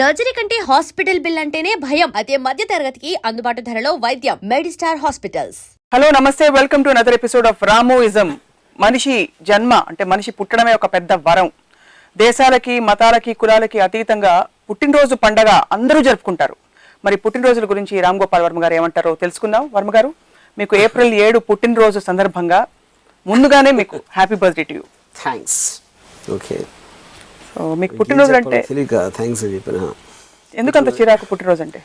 Surgery కంటే hospital bill అంటేనే భయం. అదే మధ్య తరగతికి అందుబాటు ధరలో వైద్యం. Medistar hospitals. Hello namaste, welcome to another episode of Ramuism. మనిషి జన్మ అంటే మనిషి పుట్టడమే ఒక పెద్ద వరం. దేశాలకి, మతాలకి, కులాలకి అతీతంగా పుట్టినరోజు పండగ అందరూ జరుపుకుంటారు. మరి పుట్టినరోజుల గురించి రామ్ గోపాల్ వర్మ గారు ఏమంటారో తెలుసుకుందాం. వర్మ గారు, మీకు ఏప్రిల్ 7 పుట్టినరోజు సందర్భంగా ముందుగానే మీకు happy birthday to you. Thanks. Okay, so మీకు పుట్టినరోజు అంటే థ్యాంక్స్ అని చెప్పిన ఎందుకంత చిరాకు పుట్టినరోజు అంటే?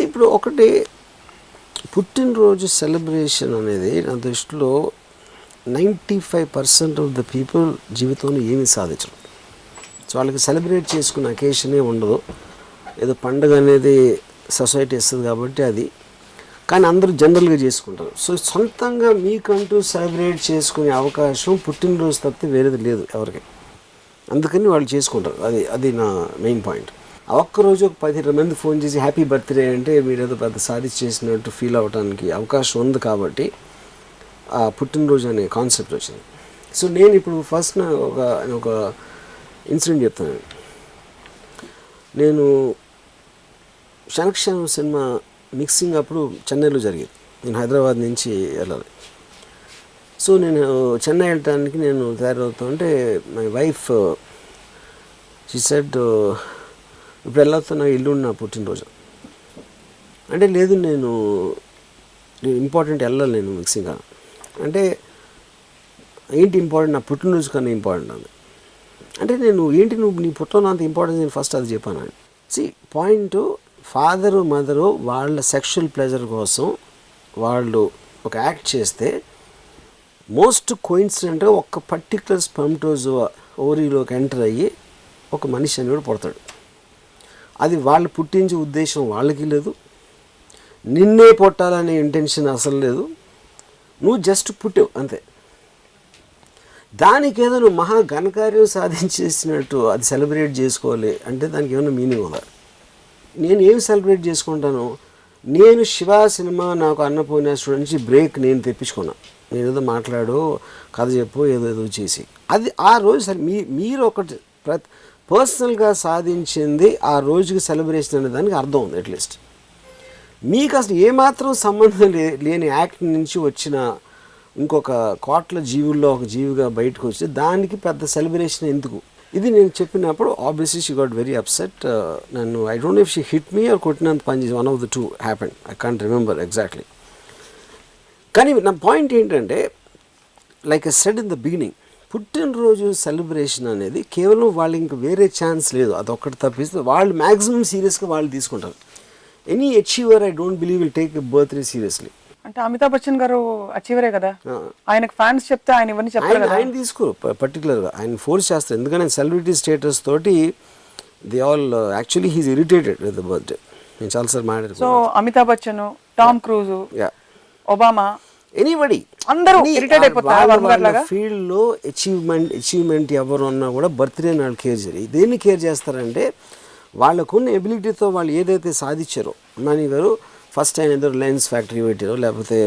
ఇప్పుడు ఒకటి, పుట్టినరోజు సెలబ్రేషన్ అనేది నా దృష్టిలో 95% ఆఫ్ ద పీపుల్ జీవితంలో ఏమీ సాధించరు. సో వాళ్ళకి సెలబ్రేట్ చేసుకునే అకేషనే ఉండదు. ఏదో పండుగ అనేది సొసైటీ ఇస్తుంది కాబట్టి అది, కానీ అందరూ జనరల్గా చేసుకుంటారు. సో సొంతంగా మీకంటూ సెలబ్రేట్ చేసుకునే అవకాశం పుట్టినరోజు తప్పితే వేరేది లేదు ఎవరికి. అందుకని వాళ్ళు చేసుకుంటారు. అది నా మెయిన్ పాయింట్. ఆ ఒక్కరోజు ఒక 10 మంది ఫోన్ చేసి హ్యాపీ బర్త్డే అంటే మీరు ఏదో పెద్ద సాధించి చేసినట్టు ఫీల్ అవ్వడానికి అవకాశం ఉంది కాబట్టి ఆ పుట్టినరోజు అనే కాన్సెప్ట్ వచ్చింది. సో నేను ఇప్పుడు ఫస్ట్ ఒక ఇన్సిడెంట్ చెప్తాను. నేను శనక్షణం సినిమా మిక్సింగ్ అప్పుడు చెన్నైలో జరిగేది. నేను హైదరాబాద్ నుంచి వెళ్ళాలి. సో నేను చెన్నై వెళ్ళటానికి నేను తయారవుతా ఉంటే మై వైఫ్ షీ సెడ్, ఇప్పుడు వెళ్ళొస్తున్నా ఇల్లు నా పుట్టినరోజు అంటే. లేదు, నేను ఇంపార్టెంట్ వెళ్ళాలి నేను మిక్సింగ్ అంటే. ఏంటి ఇంపార్టెంట్? నా పుట్టినరోజు కన్నా ఇంపార్టెంట్ అంది. అంటే నేను ఏంటి, నువ్వు నీ పుట్టలో అంత ఇంపార్టెన్స్ నేను ఫస్ట్ అది చెప్పాను. పాయింట్, ఫాదరు మదరు వాళ్ళ సెక్షువల్ ప్లెజర్ కోసం వాళ్ళు ఒక యాక్ట్ చేస్తే మోస్ట్ కోయిన్సిడెంట్గా ఒక పర్టికులర్ స్పర్మటోజో ఓవరీలోకి ఎంటర్ అయ్యి ఒక మనిషి అనేవాడు పుడతాడు. అది వాళ్ళు పుట్టించే ఉద్దేశం వాళ్ళకి లేదు, నిన్నే పుట్టాలనే ఇంటెన్షన్ అసలు లేదు. నువ్వు జస్ట్ పుట్టావు అంతే. దానికి ఏదో నువ్వు మహా ఘనకార్యం సాధించేసినట్టు అది సెలబ్రేట్ చేసుకోవాలి అంటే దానికి ఏమైనా మీనింగ్ ఉందా? నేను ఏం సెలబ్రేట్ చేసుకుంటాను? నేను శివ సినిమా నాకు అన్నపూర్ణేశ్వరి నుంచి బ్రేక్ నేను తెప్పించుకున్నా. నేను ఏదో మాట్లాడు, కథ చెప్పు, ఏదో చేసి అది ఆ రోజు సరే మీరు ఒకటి పర్సనల్గా సాధించింది ఆ రోజుకి సెలబ్రేషన్ అనే దానికి అర్థం ఉంది. అట్లీస్ట్ మీకు అసలు ఏమాత్రం సంబంధం లేని యాక్ట్ నుంచి వచ్చిన ఇంకొక కోట్ల జీవుల్లో ఒక జీవిగా బయటకు వచ్చి దానికి పెద్ద సెలబ్రేషన్ ఎందుకు? ఇది నేను చెప్పినప్పుడు obviously she got very upset. నన్ను I don't know if she hit me or కొట్టినంత పని చేసి, one of the two happened. I can't remember exactly. కానీ నా పాయింట్ ఏంటంటే, like I said in the beginning, పుట్టినరోజు సెలబ్రేషన్ అనేది కేవలం వాళ్ళకి ఇంకా వేరే ఛాన్స్ లేదు. అదొక్కటి తప్పిస్తే వాళ్ళు మ్యాక్సిమం సీరియస్గా వాళ్ళు తీసుకుంటారు. Any achiever I don't believe will take a birthday seriously. అంటే అమితాబ్ బచ్చన్ గారు అచీవరే కదా, ఆయనకు ఫ్యాన్స్ చెప్తే ఆయన ఇవన్నీ చెప్తారు కదా. ఆయన తీసుకోరు పర్టికులర్గా, ఆయన ఫోర్స్ చేస్తారు. ఎందుకంటే సెలబ్రిటీ స్టేటస్ తోటి they all actually he's irritated with the birthday. నేను చాలాసార్లు మాట్లాడాను. So Amitabh Bachchan, Tom cruise, Obama, anybody అందరూ ఇరిటేట్ అయిపోతారు. ఫీల్డ్లో అచీవ్మెంట్ ఎవరు ఉన్నా కూడా బర్త్డే వాళ్ళు కేర్ చేయరు. దేన్ని కేర్ చేస్తారంటే వాళ్ళకున్న ఎబిలిటీతో వాళ్ళు ఏదైతే సాధించారో. అంబానీ గారు ఫస్ట్ ఆయన ఏదో లెన్స్ ఫ్యాక్టరీ పెట్టారో, లేకపోతే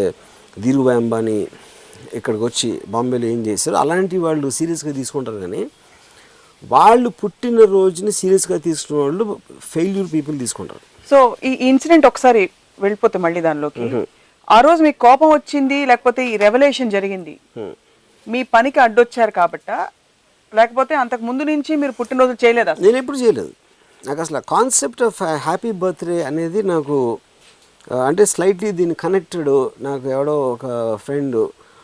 ధీరుభాయ్ అంబానీ ఇక్కడికి వచ్చి బాంబేలో ఏం చేశారో అలాంటివి వాళ్ళు సీరియస్గా తీసుకుంటారు. కానీ వాళ్ళు పుట్టిన రోజుని సీరియస్గా తీసుకున్న వాళ్ళు ఫెయిల్యూర్ పీపుల్ తీసుకుంటారు. సో ఈ ఇన్సిడెంట్ ఒకసారి వెళ్ళిపోతే మళ్ళీ దానిలోకి, ఆ రోజు మీకు కోపం వచ్చింది లేకపోతే ఈ రెవల్యూషన్ జరిగింది మీ పనికి అడ్డొచ్చారు కాబట్టా, లేకపోతే అంతకు ముందు నుంచి మీరు పుట్టినరోజు చేయలేదా? నేను ఎప్పుడు చేయలేదు. నాకు అసలు కాన్సెప్ట్ ఆఫ్ హ్యాపీ బర్త్డే అనేది నాకు అంటే స్లైట్లీ దీన్ని కనెక్టెడ్. నాకు ఎవడో ఒక friend,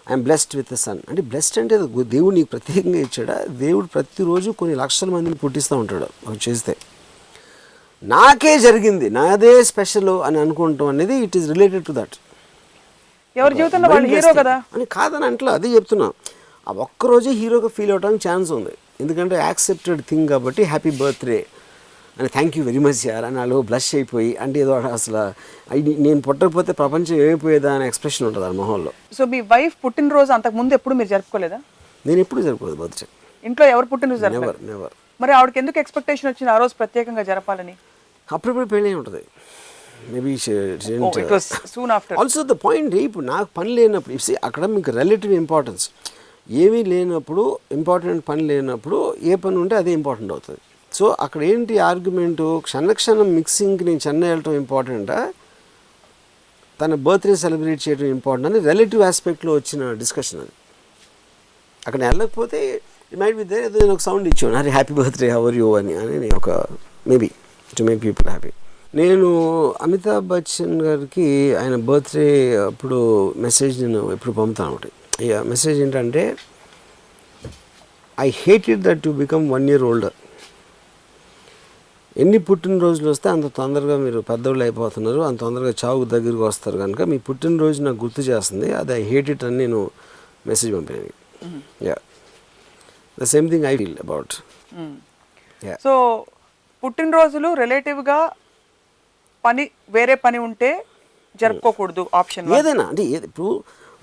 I'm blessed with the sun అంటే, బ్లెస్డ్ అంటే దేవుడు నీకు ప్రత్యేకంగా ఇచ్చాడా? దేవుడు ప్రతిరోజు కొన్ని లక్షల మందిని పుట్టిస్తూ ఉంటాడు చేస్తే. నాకే జరిగింది, నాదే స్పెషల్ అని అనుకుంటాం అనేది it is related to that. ఎవరి జీవితంలో వాళ్ళు హీరో కదా అని కాదని అంటలా, అదే చెప్తున్నా. ఆ ఒక్కరోజే హీరోగా ఫీల్ అవడానికి ఛాన్స్ ఉంది. ఎందుకంటే యాక్సెప్టెడ్ థింగ్ కాబట్టి హ్యాపీ బర్త్డే అని, థ్యాంక్ యూ వెరీ మచ్ యార్ అని వాళ్ళు బ్లష్ అయిపోయి, అంటే ఏదో అసలు నేను పుట్టకపోతే ప్రపంచం ఏమైపోయేదా అనే ఎక్స్ప్రెషన్ ఉంటుంది ఆ మొహంలో. సో మీ వైఫ్ పుట్టినరోజు అంతకు ముందు ఎప్పుడు మీరు జరుపుకోలేదా? నేను ఎప్పుడు జరుపుకోలేదు బర్త్డే. ఇంట్లో ఎవరు పుట్టినరోజు నెవర్ నెవర్. మరి ఆవిడకి ఎందుకు ఎక్స్పెక్టేషన్ వచ్చింది ఆ రోజు ప్రత్యేకంగా జరపాలని? అప్పుడప్పుడు పెళ్ళి ఉంటుంది. మేబీ ఆల్సో ద పాయింట్, ఇప్పుడు నాకు పని లేనప్పుడు అక్కడ మీకు రిలేటివ్ ఇంపార్టెన్స్ ఏమీ లేనప్పుడు, ఇంపార్టెంట్ పని లేనప్పుడు ఏ పని ఉంటే అదే ఇంపార్టెంట్ అవుతుంది. సో అక్కడ ఏంటి ఆర్గ్యుమెంటు, క్షణక్షణం మిక్సింగ్కి నేను చెన్నై వెళ్ళటం ఇంపార్టెంటా, తన బర్త్డే సెలబ్రేట్ చేయడం ఇంపార్టెంట్ అని రిలేటివ్ ఆస్పెక్ట్లో వచ్చిన డిస్కషన్ అది. అక్కడ వెళ్ళకపోతే ఇట్ మైట్ బి దేర్, ఏదో నేను ఒక సౌండ్ ఇచ్చాను, అరే హ్యాపీ బర్త్డే హవర్ యూ అని అని ఒక maybe to make people happy. నేను అమితాబ్ బచ్చన్ గారికి ఆయన బర్త్డే అప్పుడు మెసేజ్ నేను ఎప్పుడు పంపుతాను ఒకటి. మెసేజ్ ఏంటంటే, I hated that to become 1 year older. ఎన్ని పుట్టినరోజులు వస్తే అంత తొందరగా మీరు పెద్దవాళ్ళు అయిపోతున్నారు, అంత తొందరగా చావుకు దగ్గరికి వస్తారు కనుక మీ పుట్టినరోజు నాకు గుర్తు చేస్తుంది, అది ఐ హేట్ ఇట్ అని నేను మెసేజ్ పంపాను. Yeah, the same thing I feel about. So పుట్టినరోజులు రిలేటివ్గా వేరే పని ఉంటే జరుపుకోకూడదు ఆప్షన్ ఏదైనా అంటే ఇప్పుడు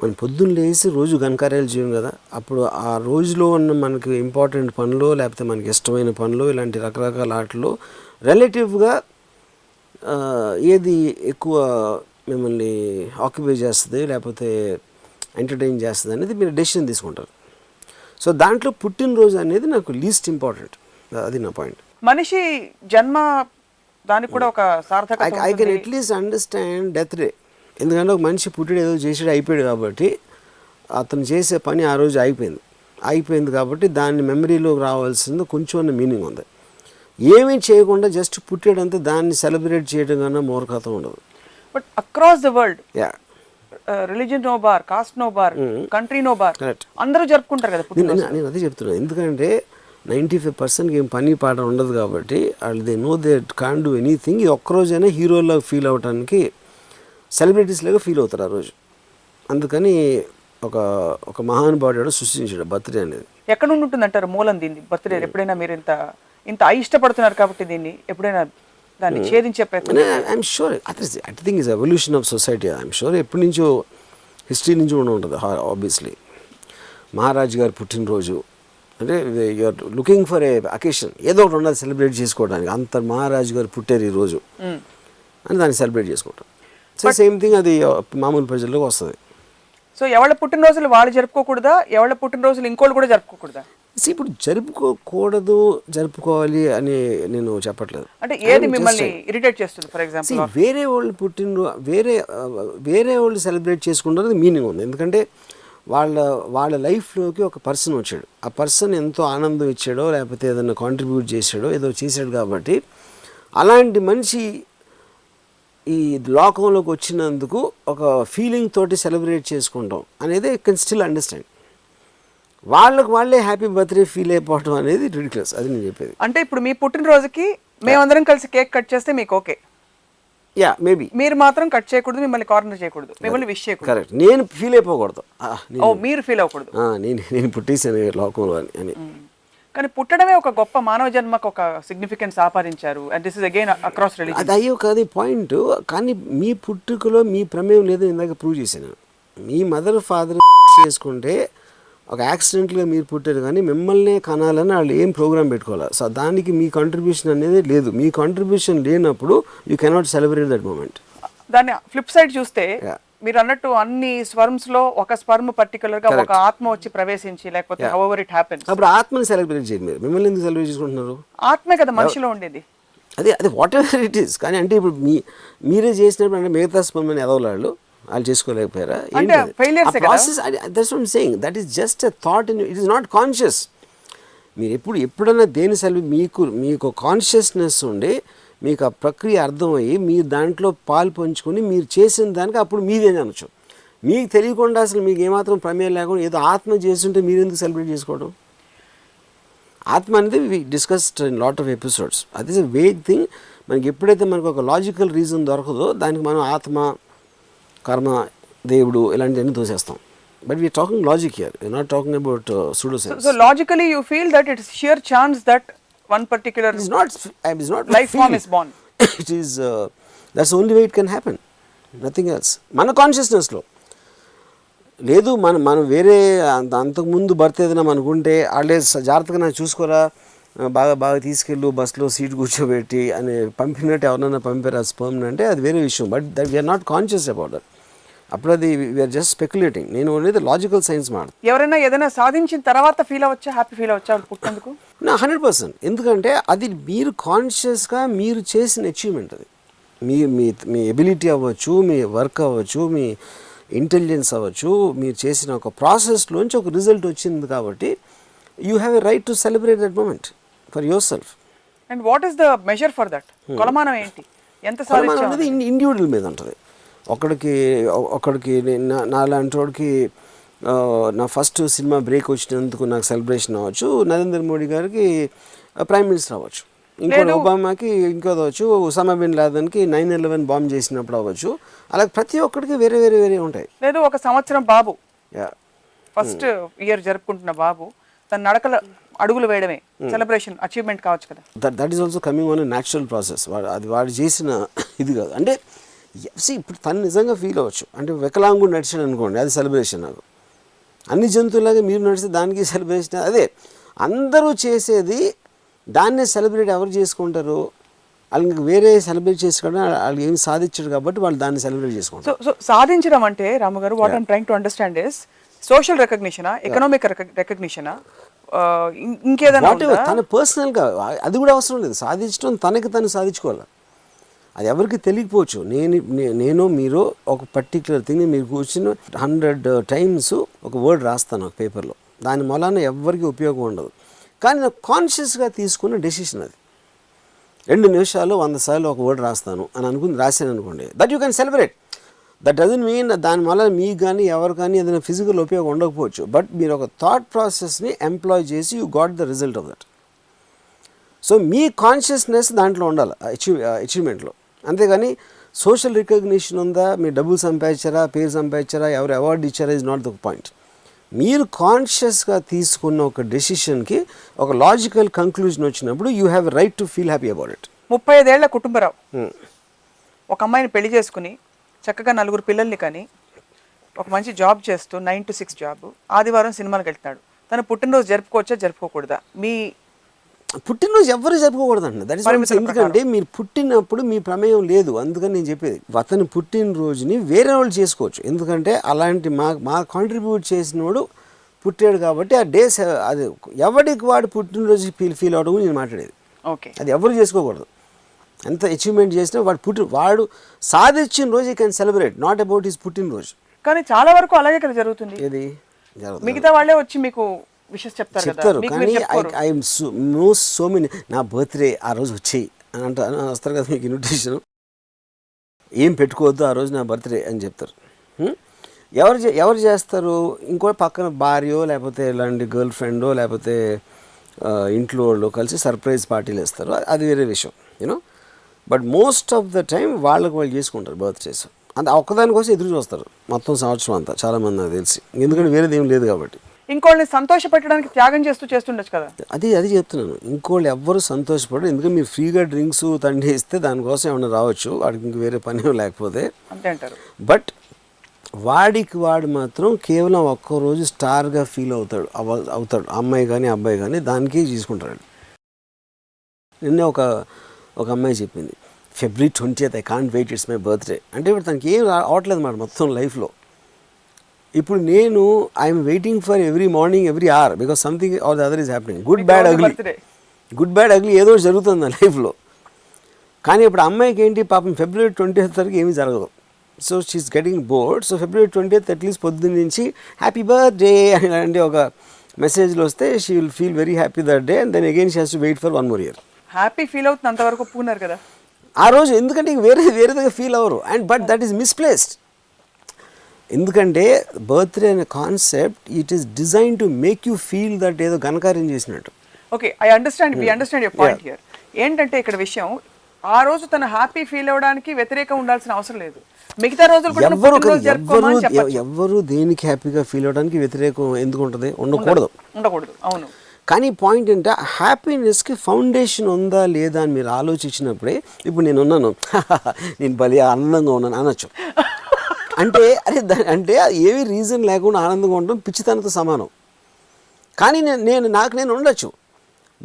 మనం పొద్దున్న లేసి రోజు ఘనకార్యాలు చేయం కదా, అప్పుడు ఆ రోజులో ఉన్న మనకి ఇంపార్టెంట్ పనులు లేకపోతే మనకి ఇష్టమైన పనులు ఇలాంటి రకరకాల ఆటలు రిలేటివ్గా ఏది ఎక్కువ మిమ్మల్ని ఆక్యుపై చేస్తుంది లేకపోతే ఎంటర్టైన్ చేస్తుంది అనేది మీరు డెసిషన్ తీసుకుంటారు. సో దాంట్లో పుట్టినరోజు అనేది నాకు లీస్ట్ ఇంపార్టెంట్, అది నా పాయింట్. మనిషి జన్మ దానికి కూడా ఒక సార్థకత. I can at least understand death day, ఎందుకంటే ఒక మనిషి పుట్టిడు ఏదో చేసాడు అయిపోయాడు కాబట్టి అతను చేసే పని ఆ రోజు అయిపోయింది కాబట్టి దాన్ని మెమరీలోకి రావాల్సింది కొంచెం మీనింగ్ ఉంది. ఏమీ చేయకుండా జస్ట్ పుట్టాడంతా దాన్ని సెలబ్రేట్ చేయడం కన్నా మూర్ఖత ఉండదు. But across the world yeah, religion no bar, caste no bar, country no bar, correct, అందరూ జరుపుకుంటారు కదా. నేను అదే చెప్తున్నాను, ఎందుకంటే 95% ఏం పని పాట ఉండదు కాబట్టి వాళ్ళు they know they can't do anything. ఈ ఒక్కరోజైనా హీరోలాగా ఫీల్ అవడానికి సెలబ్రిటీస్ లాగా ఫీల్ అవుతారు ఆ రోజు. అందుకని ఒక మహానుభావుడు సృష్టించాడు బర్త్డే అనేది. ఎక్కడ నుండి ఉంటుంది అంటారు మూలం దీన్ని బర్త్డే? ఎప్పుడైనా మీరు ఇంత ఇష్టపడుతున్నారు కాబట్టి దీన్ని ఎప్పుడైనా దాన్ని ఛేదించే ప్రయత్నం? I'm sure I think is evolution of society. I'm sure ఎప్పటి నుంచో హిస్టరీ నుంచి కూడా ఉంటుంది ఆబ్వియస్లీ. మహారాజు గారు పుట్టినరోజు అంటే you're looking for a occasion, ఏదో ఒకటి ఉండాలి సెలబ్రేట్ చేసుకోవడానికి. అంత మహారాజు గారు పుట్టారు ఈరోజు అని దాన్ని సెలబ్రేట్ చేసుకుంటాం. సో సేమ్ థింగ్ అది మామూలు ప్రజల్లోకి వస్తుంది. సో ఎవరి పుట్టినరోజులు వాళ్ళు జరుపుకోకూడదా, ఎవరి పుట్టినరోజులు ఇంకోళ్ళు కూడా జరుపుకోకూడదా? ఇప్పుడు జరుపుకోకూడదు జరుపుకోవాలి అని నేను చెప్పట్లేదు. అంటే ఏది మిమ్మల్ని ఇరిటేట్ చేస్తుంది? ఫర్ ఎగ్జాంపుల్ వేరే వాళ్ళు వేరే వాళ్ళు సెలబ్రేట్ చేసుకుంటారు మీనింగ్ ఉంది. ఎందుకంటే వాళ్ళ లైఫ్లోకి ఒక పర్సన్ వచ్చాడు, ఆ పర్సన్ ఎంతో ఆనందం ఇచ్చాడో లేకపోతే ఏదైనా కాంట్రిబ్యూట్ చేశాడో ఏదో చేశాడు కాబట్టి అలాంటి మనిషి ఈ లోకంలోకి వచ్చినందుకు ఒక ఫీలింగ్ తోటి సెలబ్రేట్ చేసుకుంటాం అనేది ఐ కెన్ స్టిల్ అండర్స్టాండ్. వాళ్ళే హ్యాపీ బర్త్డే ఫీల్ అయిపోవడం అనేది రిడిక్యులస్, అది నేను చెప్పేది. అంటే ఇప్పుడు మీ పుట్టినరోజుకి మేమందరం కలిసి కేక్ కట్ చేస్తే మీకు ఓకే? Yeah, maybe. మీరు మాత్రం కట్ చేయకూడదు, మిమ్మల్ని కార్నర్ చేయకూడదు, మిమ్మల్ని విష్ చేయకూడదు. కరెక్ట్, నేను ఫీల్ అయిపోకూడదు, మీరు ఫీల్ అవ్వకూడదు నేను పుట్టేసాను లోకంలో అని. కానీ పుట్టడమే ఒక గొప్ప మానవ జన్మకు ఒక సిగ్నిఫికెన్స్ ఆపాదించారు. And this is again across religion. అది అయ్యో కాదు పాయింట్. కానీ మీ పుట్టుకలో మీ ప్రమేయం లేదని ఇందాక ప్రూవ్ చేశాను. మీ మదర్ ఫాదర్ చేసుకుంటే ఒక యాక్సిడెంట్గా మీరు పుట్టారు, కానీ మిమ్మల్ని కనాలని వాళ్ళు ఏం ప్రోగ్రామ్ పెట్టుకోవాలి. సో దానికి మీ కాంట్రిబ్యూషన్ అనేది లేదు. మీ కాంట్రిబ్యూషన్ లేనప్పుడు you cannot celebrate that moment. దాన్ని ఫ్లిప్ సైడ్ చూస్తే మీరు అన్నట్టు అన్ని స్పర్మ్స్ లో ఒక స్పర్మ్ పర్టికులర్ గా ఒక ఆత్మ వచ్చి ప్రవేశించి లేకపోతే హౌఎవర్ ఇట్ హ్యాపెన్స్, అప్పుడు ఆత్మని సెలబ్రేట్ చేయండి. మీరు మిమ్మల్ని ఎందుకు సెలబ్రేట్ చేసుకుంటున్నారు? ఆత్మే కదా మనిషిలో ఉండేది. అది వాట్ ఎవర్ ఇట్ ఈస్. కానీ అంటే ఇప్పుడు మీరే చేసినప్పుడు అంటే మిగతా స్పర్మ్ అని ఎదవలాళ్ళు వాళ్ళు చేసుకోలేకపోయారా? That is just a thought, it is not conscious. మీరు ఎప్పుడైనా దేని మీకు కాన్షియస్నెస్ ఉండి మీకు ఆ ప్రక్రియ అర్థమయ్యి మీరు దాంట్లో పాలు పంచుకొని మీరు చేసిన దానికి అప్పుడు మీదే అనొచ్చు. మీకు తెలియకుండా అసలు మీకు ఏమాత్రం ప్రమేయం లేకుండా ఏదో ఆత్మ చేస్తుంటే మీరు ఎందుకు సెలబ్రేట్ చేసుకోవడం? ఆత్మ అనేది we discussed in lot of episodes. అది ఇస్ ఎ వేగ్ థింగ్. మనకి ఎప్పుడైతే మనకు ఒక లాజికల్ రీజన్ దొరకదో దానికి మనం ఆత్మ, కర్మ, దేవుడు ఇలాంటివన్నీ తోసేస్తాం. But we're talking logic here, we're not talking about pseudo science. So logically you feel that it's sheer chance that one particular is not life form is born. It is that's the only way it can happen, nothing else. మన consciousness లో లేదు. మనం వేరే అంతకుముందు birth ఏదైనా మనకుంటే వాళ్ళే జాగ్రత్తగా నాకు చూసుకోరా, బాగా తీసుకెళ్ళు, బస్సులో సీట్ కూర్చోబెట్టి అని పంపినట్టు ఎవరన్నా పంపారు ఆ స్పర్మ్ అంటే అది వేరే విషయం. But that we're not conscious about that. అప్పుడు అది వీఆర్ జస్ట్ స్పెక్యులేటింగ్. నేను అనేది లాజికల్ సైన్స్ మాట. ఎవరైనా ఏదైనా సాధించిన తర్వాత ఫీల్ అవ్వచ్చా, హ్యాపీ ఫీల్ అవ్వచ్చా పుట్టినందుకు? నా 100%. ఎందుకంటే అది మీరు కాన్షియస్గా మీరు చేసిన అచీవ్మెంట్. అది మీ మీ మీ ఎబిలిటీ అవ్వచ్చు, మీ వర్క్ అవ్వచ్చు, మీ ఇంటెలిజెన్స్ అవ్వచ్చు, మీరు చేసిన ఒక ప్రాసెస్లోంచి ఒక రిజల్ట్ వచ్చింది కాబట్టి you have a right to celebrate that moment for yourself. And what is the measure for that? కొలమానం ఏంటి? ఎంత సాధించాం అనేది ఇండివిజువల్ మీద ఉంటుంది. ఒకడికి నాలాంటి వాడికి నా ఫస్ట్ సినిమా బ్రేక్ వచ్చినందుకు నాకు సెలబ్రేషన్ అవ్వచ్చు, నరేంద్ర మోడీ గారికి ప్రైమ్ మినిస్టర్ అవ్వచ్చు, ఇంకోటి ఒబామాకి ఇంకోది అవ్వచ్చు, ఉసామా బిన్ లాదెన్కి 9/11 బాంబ్ చేసినప్పుడు అవ్వచ్చు. అలాగే ప్రతి ఒక్కడికి వేరే వేరే వేరే ఉంటాయి. లేదు, ఒక సంవత్సరం బాబు ఫస్ట్ ఇయర్ జరుపుకుంటున్న బాబు తన నడకల అడుగులు వేయడమే సెలబ్రేషన్, అచీవ్మెంట్ కావచ్చు కదా. That is also coming on a natural process. అది వాడు చేసిన ఇది కాదు. అంటే ఇప్పుడు తను నిజంగా ఫీల్ అవ్వచ్చు. అంటే వికలాంగుడు నడిచాడు అనుకోండి, అది సెలబ్రేషన్. నాకు అన్ని జంతువులాగా మీరు నడిస్తే దానికి సెలబ్రేషన్. అదే అందరూ చేసేది దాన్నే సెలబ్రేట్ ఎవరు చేసుకుంటారు? వాళ్ళకి వేరే సెలబ్రేట్ చేసుకోవడం వాళ్ళు ఏమి సాధించారు కాబట్టి వాళ్ళు దాన్ని సెలబ్రేట్ చేసుకుంటారు. సో సాధించడం అంటే Ramu garu, what I'm trying to understand is social రికగ్నిషనా, ఎకనామిక్ రికగ్నిషనా, ఇంకేదైనా తన పర్సనల్గా అది కూడా అవసరం లేదు. సాధించడం తనకి తను సాధించుకోవాలి. అది ఎవరికి తెలియకపోవచ్చు. నేను మీరు ఒక పర్టికులర్ థింగ్ మీరు కూర్చుని 100 times ఒక వర్డ్ రాస్తాను ఒక పేపర్లో, దాని మూలాన ఎవరికి ఉపయోగం ఉండదు. కానీ నాకు కాన్షియస్గా తీసుకున్న డెసిషన్ అది. 2 నిమిషాలు 100 సార్లు ఒక వర్డ్ రాస్తాను అని రాశాను అనుకోండి, that you can celebrate. That doesn't mean దాని వల్ల మీకు కానీ ఎవరు కానీ ఏదైనా ఫిజికల్ ఉపయోగం ఉండకపోవచ్చు, బట్ మీరు ఒక థాట్ ప్రాసెస్ని ఎంప్లాయ్ చేసి you got the result of that. So me consciousness దాంట్లో ఉండాలి అచీవ్మెంట్లో. అంతేగాని సోషల్ రికగ్నిషన్ ఉందా, మీరు డబ్బులు సంపాదించారా, పేరు సంపాదించారా, ఎవరు అవార్డు ఇచ్చారా ఇస్ నాట్ ద పాయింట్. మీరు కాన్షియస్గా తీసుకున్న ఒక డెసిషన్కి ఒక లాజికల్ కంక్లూజన్ వచ్చినప్పుడు you have right to feel happy about it. 35 ఏళ్ల కుటుంబరావు ఒక అమ్మాయిని పెళ్లి చేసుకుని చక్కగా 4 పిల్లల్ని కానీ ఒక మంచి జాబ్ చేస్తూ 9 to 6 జాబ్, ఆదివారం సినిమాలకు వెళ్తాడు. తన పుట్టినరోజు జరుపుకోవచ్చా, జరుపుకోకూడదా? మీ పుట్టినరోజు ఎవరు జరుపుకోకూడదండి. దట్ ఇస్ ఎందుకంటే మీరు పుట్టినప్పుడు మీ ప్రమేయం లేదు. అందుకని నేను చెప్పేది, అతని పుట్టినరోజుని వేరే వాళ్ళు చేసుకోవచ్చు. ఎందుకంటే అలాంటి మా కాంట్రిబ్యూట్ చేసినోడు పుట్టాడు కాబట్టి ఆ డేస్ అది ఎవరికి వాడు పుట్టినరోజు ఫీల్ అవడం నేను మాట్లాడేది. ఓకే, అది ఎవరు చేసుకోకూడదు. ఎంత అచీవ్మెంట్ చేసినా వాడు సాధించిన రోజు you can celebrate, not about his పుట్టినరోజు. కానీ చాలా వరకు అలాగే కదా జరుగుతుంది. ఏది మిగతా వాళ్ళే వచ్చి మీకు విషెస్ చెప్తారు. కానీ ఐ నో సో మెనీ, నా బర్త్డే ఆ రోజు వచ్చేయి అని వస్తారు కదా మీకు ఇన్విటేషన్, ఏం పెట్టుకోవద్దు ఆ రోజు నా బర్త్డే అని చెప్తారు. ఎవరు చేస్తారు? ఇంకో పక్కన భార్యో లేకపోతే ఇలాంటి గర్ల్ ఫ్రెండో లేకపోతే ఇంట్లో వాళ్ళు కలిసి సర్ప్రైజ్ పార్టీలు వేస్తారు, అది వేరే విషయం you know. But most of the time వాళ్ళకి వాళ్ళు చేసుకుంటారు బర్త్డేస్. అంత ఒక్కదానికోసం ఎదురు చూస్తారు మొత్తం సంవత్సరం అంతా చాలామంది నాకు తెలిసి, ఎందుకంటే వేరేది ఏం లేదు కాబట్టి. ఇంకోళ్ళని సంతోషపెట్టడానికి త్యాగం చేస్తుండొచ్చు కదా. అది చెప్తున్నాను, ఇంకోళ్ళు ఎవ్వరు సంతోషపడరు. ఎందుకంటే మీరు ఫ్రీగా డ్రింక్స్ తండ్రి ఇస్తే దానికోసం ఏమైనా రావచ్చు, వాడికి ఇంక వేరే పని లేకపోతే అంతే అంటారు. బట్ వాడికి వాడు మాత్రం కేవలం ఒక్కరోజు స్టార్గా ఫీల్ అవుతాడు అమ్మాయి కానీ అబ్బాయి కానీ, దానికే తీసుకుంటాడు. నిన్నే ఒక అమ్మాయి చెప్పింది, February 20th I can't wait, it's my birthday. అంటే ఇప్పుడు తనకి ఏం అవట్లేదు మాట మొత్తం లైఫ్లో. ఇప్పుడు నేను I'm waiting for every morning every hour because something or the other is happening. Good bad ugly ఏదో జరుగుతుంది నా లైఫ్లో. కానీ ఇప్పుడు అమ్మాయికి ఏంటి పాపం February 20th వరకు ఏమీ జరగదు. So she's getting bored. So February 20th at least పొద్దున్న నుంచి హ్యాపీ బర్త్డే అంటే ఒక మెసేజ్లు వస్తే she will feel very happy that day, and then again she has to wait for 1 more year. Happy feel అవుతుంది అంతవరకు ఒప్పుకున్నారు కదా ఆ రోజు, ఎందుకంటే వేరేదిగా ఫీల్ అవ్వరు. And but that is misplaced. ఎందుకంటే బర్త్డే అనే concept it is design to make you feel that ఏదో ఘనకార్యం చేసినట్టు. Okay, I understand, we understand your point here. ఏంటంటే ఇక్కడ విషయం, ఆ రోజు తను హ్యాపీ ఫీల్ అవ్వడానికి వ్యతిరేకం ఉండాల్సిన అవసరం లేదు. మిగతా రోజులు కూడా ఎవ్వరు దేనికి హ్యాపీగా ఫీల్ అవ్వడానికి వ్యతిరేకం ఎందుకు ఉంటుంది? ఉండకూడదు. అవును. కానీ పాయింట్ ఏంటంటే హ్యాపీనెస్కి ఫౌండేషన్ ఉందా లేదా అని మీరు ఆలోచించినప్పుడే, ఇప్పుడు నేను ఉన్నాను నేను భలే ఆనందంగా ఉన్నాను అనొచ్చు. అంటే ఏవి రీజన్ లేకుండా ఆనందంగా ఉండడం పిచ్చితనంతో సమానం. కానీ నేను ఉండొచ్చు,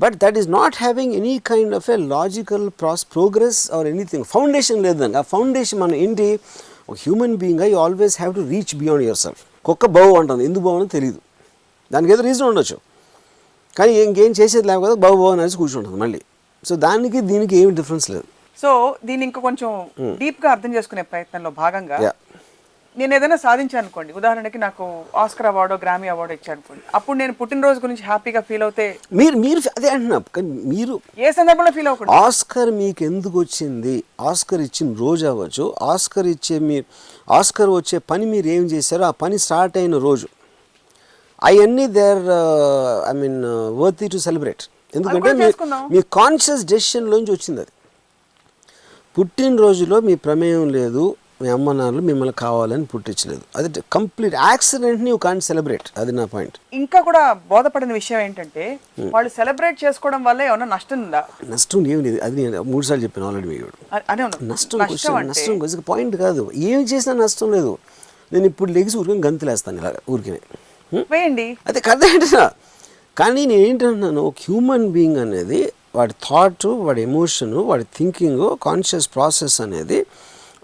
but that is not having any kind of a logical progress or anything. Foundation లేదు దానికి. ఆ ఫౌండేషన్ మనం ఏంటి, ఒక హ్యూమన్ బీయింగ్గా you always have to reach beyond yourself. కుక్క బావు అంటుంది, ఎందుకు బావు అని తెలియదు, దానికి ఏదో రీజన్ ఉండొచ్చు, కానీ ఇంకేం చేసేది లేకపోతే బావు అనేసి కూర్చుంటుంది మళ్ళీ. సో దానికి దీనికి ఏమి డిఫరెన్స్ లేదు. సో దీన్ని ఇంకా కొంచెం డీప్గా అర్థం చేసుకునే ప్రయత్నంలో భాగంగా నేను ఏదైనా సాధించాను అనుకోండి, ఉదాహరణకి నాకు ఆస్కర్ అవార్డు, గ్రామీ అవార్డు ఇచ్చాను అనుకోండి, అప్పుడు నేను పుట్టినరోజు గురించి హ్యాపీగా ఫీల్ అవుతే మీరు అదే అంటున్నా, కానీ మీరు ఏ సందర్భంలో ఫీల్ అవ్వకూడదు. ఆస్కర్ మీకు ఎందుకు వచ్చింది, ఆస్కర్ ఇచ్చిన రోజు అవ్వచ్చు, ఆస్కర్ వచ్చే పని మీరు ఏం చేశారో ఆ పని స్టార్ట్ అయిన రోజు, అవన్నీ దేర్ వర్తీ టు సెలబ్రేట్. ఎందుకంటే మీ కాన్షియస్ డెసిషన్లోంచి వచ్చింది అది. పుట్టినరోజులో మీ ప్రమేయం లేదు, మీ అమ్మ నాన్నలు మిమ్మల్ని కావాలని పుట్టించలేదు, అది కంప్లీట్ యాక్సిడెంట్ని యూ కాంట్ సెలబ్రేట్. అది నా పాయింట్. ఇంకా కూడా బోధపడిన విషయం ఏంటంటే వాళ్ళు సెలబ్రేట్ చేసుకోవడం వల్ల ఏమన్నా నష్టం ఉందా? నష్టం ఏమి లేదు, అది నేను 3 సార్లు చెప్పాను ఆల్రెడీ. మీకు నష్టం పాయింట్ కాదు, ఏమి చేసినా నష్టం లేదు. నేను ఇప్పుడు లెగిసి ఊరికే గంతులేస్తాను ఇలా ఊరికే వేయండి, అది కథ ఏంటన్నా. కానీ నేను ఏంటంటున్నాను, ఒక హ్యూమన్ బీయింగ్ అనేది వాడి థాట్, వాడి ఎమోషను, వాడి థింకింగ్, కాన్షియస్ ప్రాసెస్ అనేది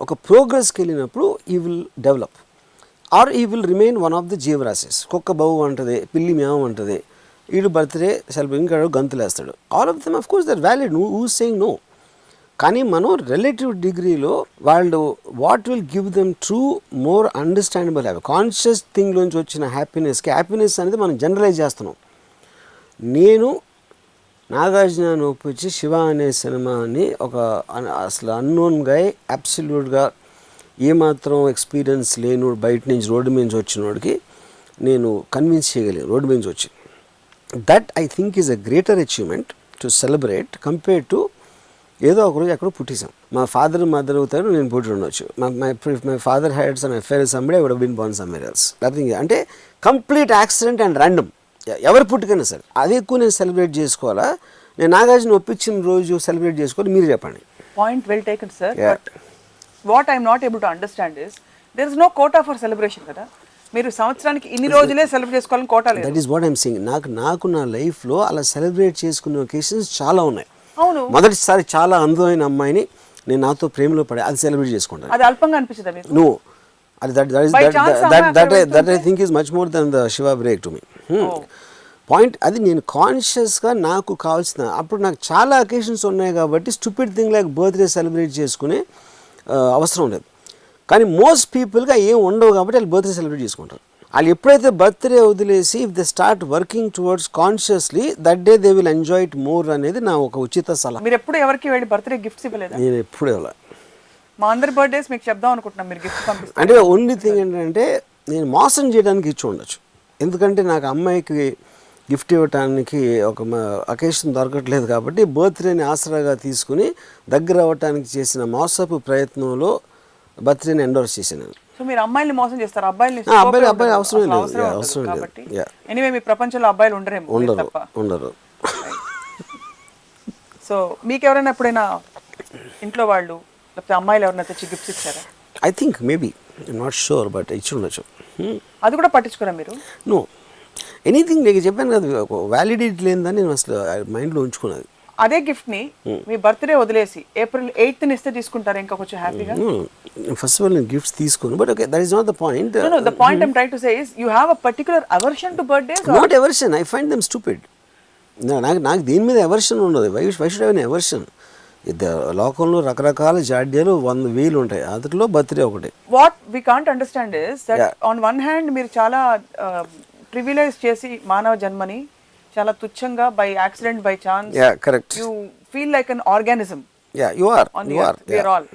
ఒక ప్రోగ్రెస్కి వెళ్ళినప్పుడు he will develop or he will remain one of the జీవరాశిస్. కుక్క బౌ అంటది, పిల్లి మ్యావ్ అంటది, వీడు బర్త్డే సెలబ్రేట్ ఇంకాడు గంతులేస్తాడు. All of them of course that valid, who saying no. కానీ మనం రిలేటివ్ డిగ్రీలో వాళ్ళు what will give them true more understandable happy, conscious థింగ్లోంచి వచ్చిన హ్యాపీనెస్ అనేది మనం జనరలైజ్ చేస్తున్నాం. నేను నాగార్జునను ఒప్పించి శివ అనే సినిమాని ఒక అసలు అన్నోన్ గాయ్, అబ్సల్యూట్గా ఏమాత్రం ఎక్స్పీరియన్స్ లేనుడు, బయట నుంచి రోడ్డు మీద వచ్చినోడికి నేను కన్విన్స్ చేయగలిగాను రోడ్డు మీద వచ్చి. That I think is a greater achievement to celebrate compare to ఏదో ఒకరోజు ఎక్కడో పుట్టేసాం. మా ఫాదర్ మదర్ అవుతారు, నేను పుట్టి ఉండొచ్చు. My father had some affair somebody, I would have been born somewhere else. లేకపోతే అంటే కంప్లీట్ యాక్సిడెంట్ అండ్ ర్యాండమ్, ఎవరు పుట్టుకైనా సరే అది ఎక్కువ నేను సెలబ్రేట్ చేసుకోవాలా, నేను నాగార్జున ఒప్పించిన రోజు సెలబ్రేట్ చేసుకోవాలి, మీరు చెప్పండి. Point well taken sir. But what I'm not able to understand is there is no quota for celebration కదా. మీరు సంవత్సరానికి ఇన్ని రోజులే సెలబ్రేట్ చేసుకోవాలని కోటా లేదు. That is what I'm saying. నాకు నా లైఫ్లో అలా సెలబ్రేట్ చేసుకునే ఒకేషన్స్ చాలా ఉన్నాయి. అవును, మొదటిసారి చాలా అందమైన అమ్మాయిని నేను నాతో ప్రేమలో పడే అది సెలబ్రేట్ చేసుకుంటాను. అది అల్పంగా అనిపించదా మీకు? No, that I think is much more than the Shiva break to me. Point అది నేను కాన్షియస్గా నాకు కావాల్సిన, అప్పుడు నాకు చాలా అకేషన్స్ ఉన్నాయి కాబట్టి stupid thing like birthday celebrate చేసుకునే అవసరం లేదు. కానీ మోస్ట్ పీపుల్గా ఏం ఉండవు కాబట్టి వాళ్ళు బర్త్డే సెలబ్రేట్ చేసుకుంటారు. వాళ్ళు ఎప్పుడైతే బర్త్డే వదిలేసి if they start working towards consciously that day they will enjoy it more అనేది నా ఒక ఉచిత సలహా. మీరు ఎప్పుడు ఎవరికి వెళ్ళి బర్త్డే గిఫ్ట్స్ ఇవ్వలేదా? నేను ఎప్పుడు ఇవ్వలే. మా అందరి బర్త్డేస్ మీకు చెప్దాం అనుకుంటున్నాం, మీరు గిఫ్ట్ పంపిస్తారు. అంటే ఓన్లీ థింగ్ ఏంటంటే నేను మోసం చేయడానికి ఇచ్చి ఉండొచ్చు, ఎందుకంటే నాకు అమ్మాయికి గిఫ్ట్ ఇవ్వటానికి ఒక అకేషన్ దొరకట్లేదు కాబట్టి బర్త్డేని ఆసరాగా తీసుకుని దగ్గర అవ్వటానికి చేసిన మోసపు ప్రయత్నంలో బర్త్డేని ఎండోర్స్ చేశాను. సో మీరు అమ్మాయిల్ని మోసం చేస్తారు, అబ్బాయిలు అవసరం లేదు. ఎనీవే మీ ప్రపంచంలో అబ్బాయిలు ఉండరు. సో మీకు ఎవరైనా ఎప్పుడైనా ఇంట్లో వాళ్ళు లేకపోతే అమ్మాయిలు ఎవరైనా తెచ్చి గిఫ్ట్స్ ఇచ్చారా? I think maybe, not sure, but ఇచ్చి ఉండొచ్చు. అది కూడా పట్టించుకోరా మీరు? నో, ఎనీథింగ్ నీకు చెప్పాను కదా, వ్యాలిడిటీ లేదని నేను అసలు మైండ్లో ఉంచుకున్నది. అదే గిఫ్ట్ ని మీ బర్త్డే వదిలేసి April 8th ఇస్తే తీసుకుంటారా ఇంకా కొంచెం హ్యాపీగా? ఫస్ట్ ఆఫ్ ఆల్ నేను గిఫ్ట్స్ తీసుకోను, but okay, that is not the point. No, the point I'm trying to say is you have a particular aversion to birthdays. Not aversion, I find them stupid. నాకు దీని మీద aversion ఉండదు. Why should have an aversion? లోకంలో రకరకాల జాడ్యాలు 100,000 ఉంటాయి, అందులో birthday ఒకటి. What we can't understand is that on one hand మీరు చాలా ప్రివిలైజ్ చేసి మానవ జన్మని చాలా తుచ్చంగా by accident by chance you feel like an organism. You are we are all.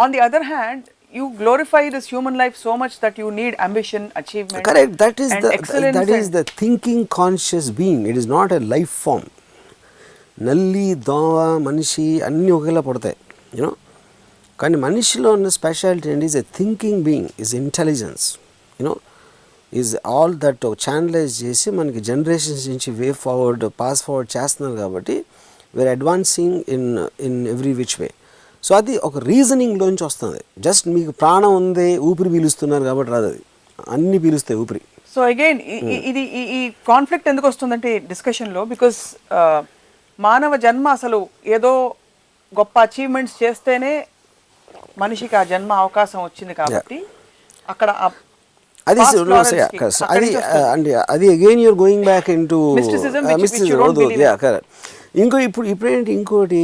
On the other hand, you glorify this human life so much that you need ambition, achievement. Correct, that is the thinking conscious being. It is not a life form. నల్లి, దోమ, మనిషి అన్నీ ఒకేలా పడతాయి, you know. కానీ మనిషిలో ఉన్న speciality ఏంటి? Is a thinking being, is intelligence, you know, is all that channelize చేసి మనకి జనరేషన్స్ నుంచి వే ఫార్వర్డ్ పాస్ ఫార్వర్డ్ చేస్తున్నారు కాబట్టి we're advancing in every which way. So అది ఒక రీజనింగ్లోంచి వస్తుంది. జస్ట్ మీకు ప్రాణం ఉంది, ఊపిరి పీలుస్తున్నారు కాబట్టి రాదు, అది అన్నీ పీలుస్తాయి ఊపిరి. సో అగైన్ ఇది ఈ కాన్ఫ్లిక్ట్ ఎందుకు వస్తుందంటే డిస్కషన్లో, బికాస్ మానవ జన్మ అసలు ఏదో గొప్ప అచీవ్మెంట్స్ చేస్తేనే మనిషికి ఆ జన్మ అవకాశం వచ్చింది కాబట్టి అక్కడ అది అది అండి అది again you're going back in to ఇప్పుడేంటి ఇంకోటి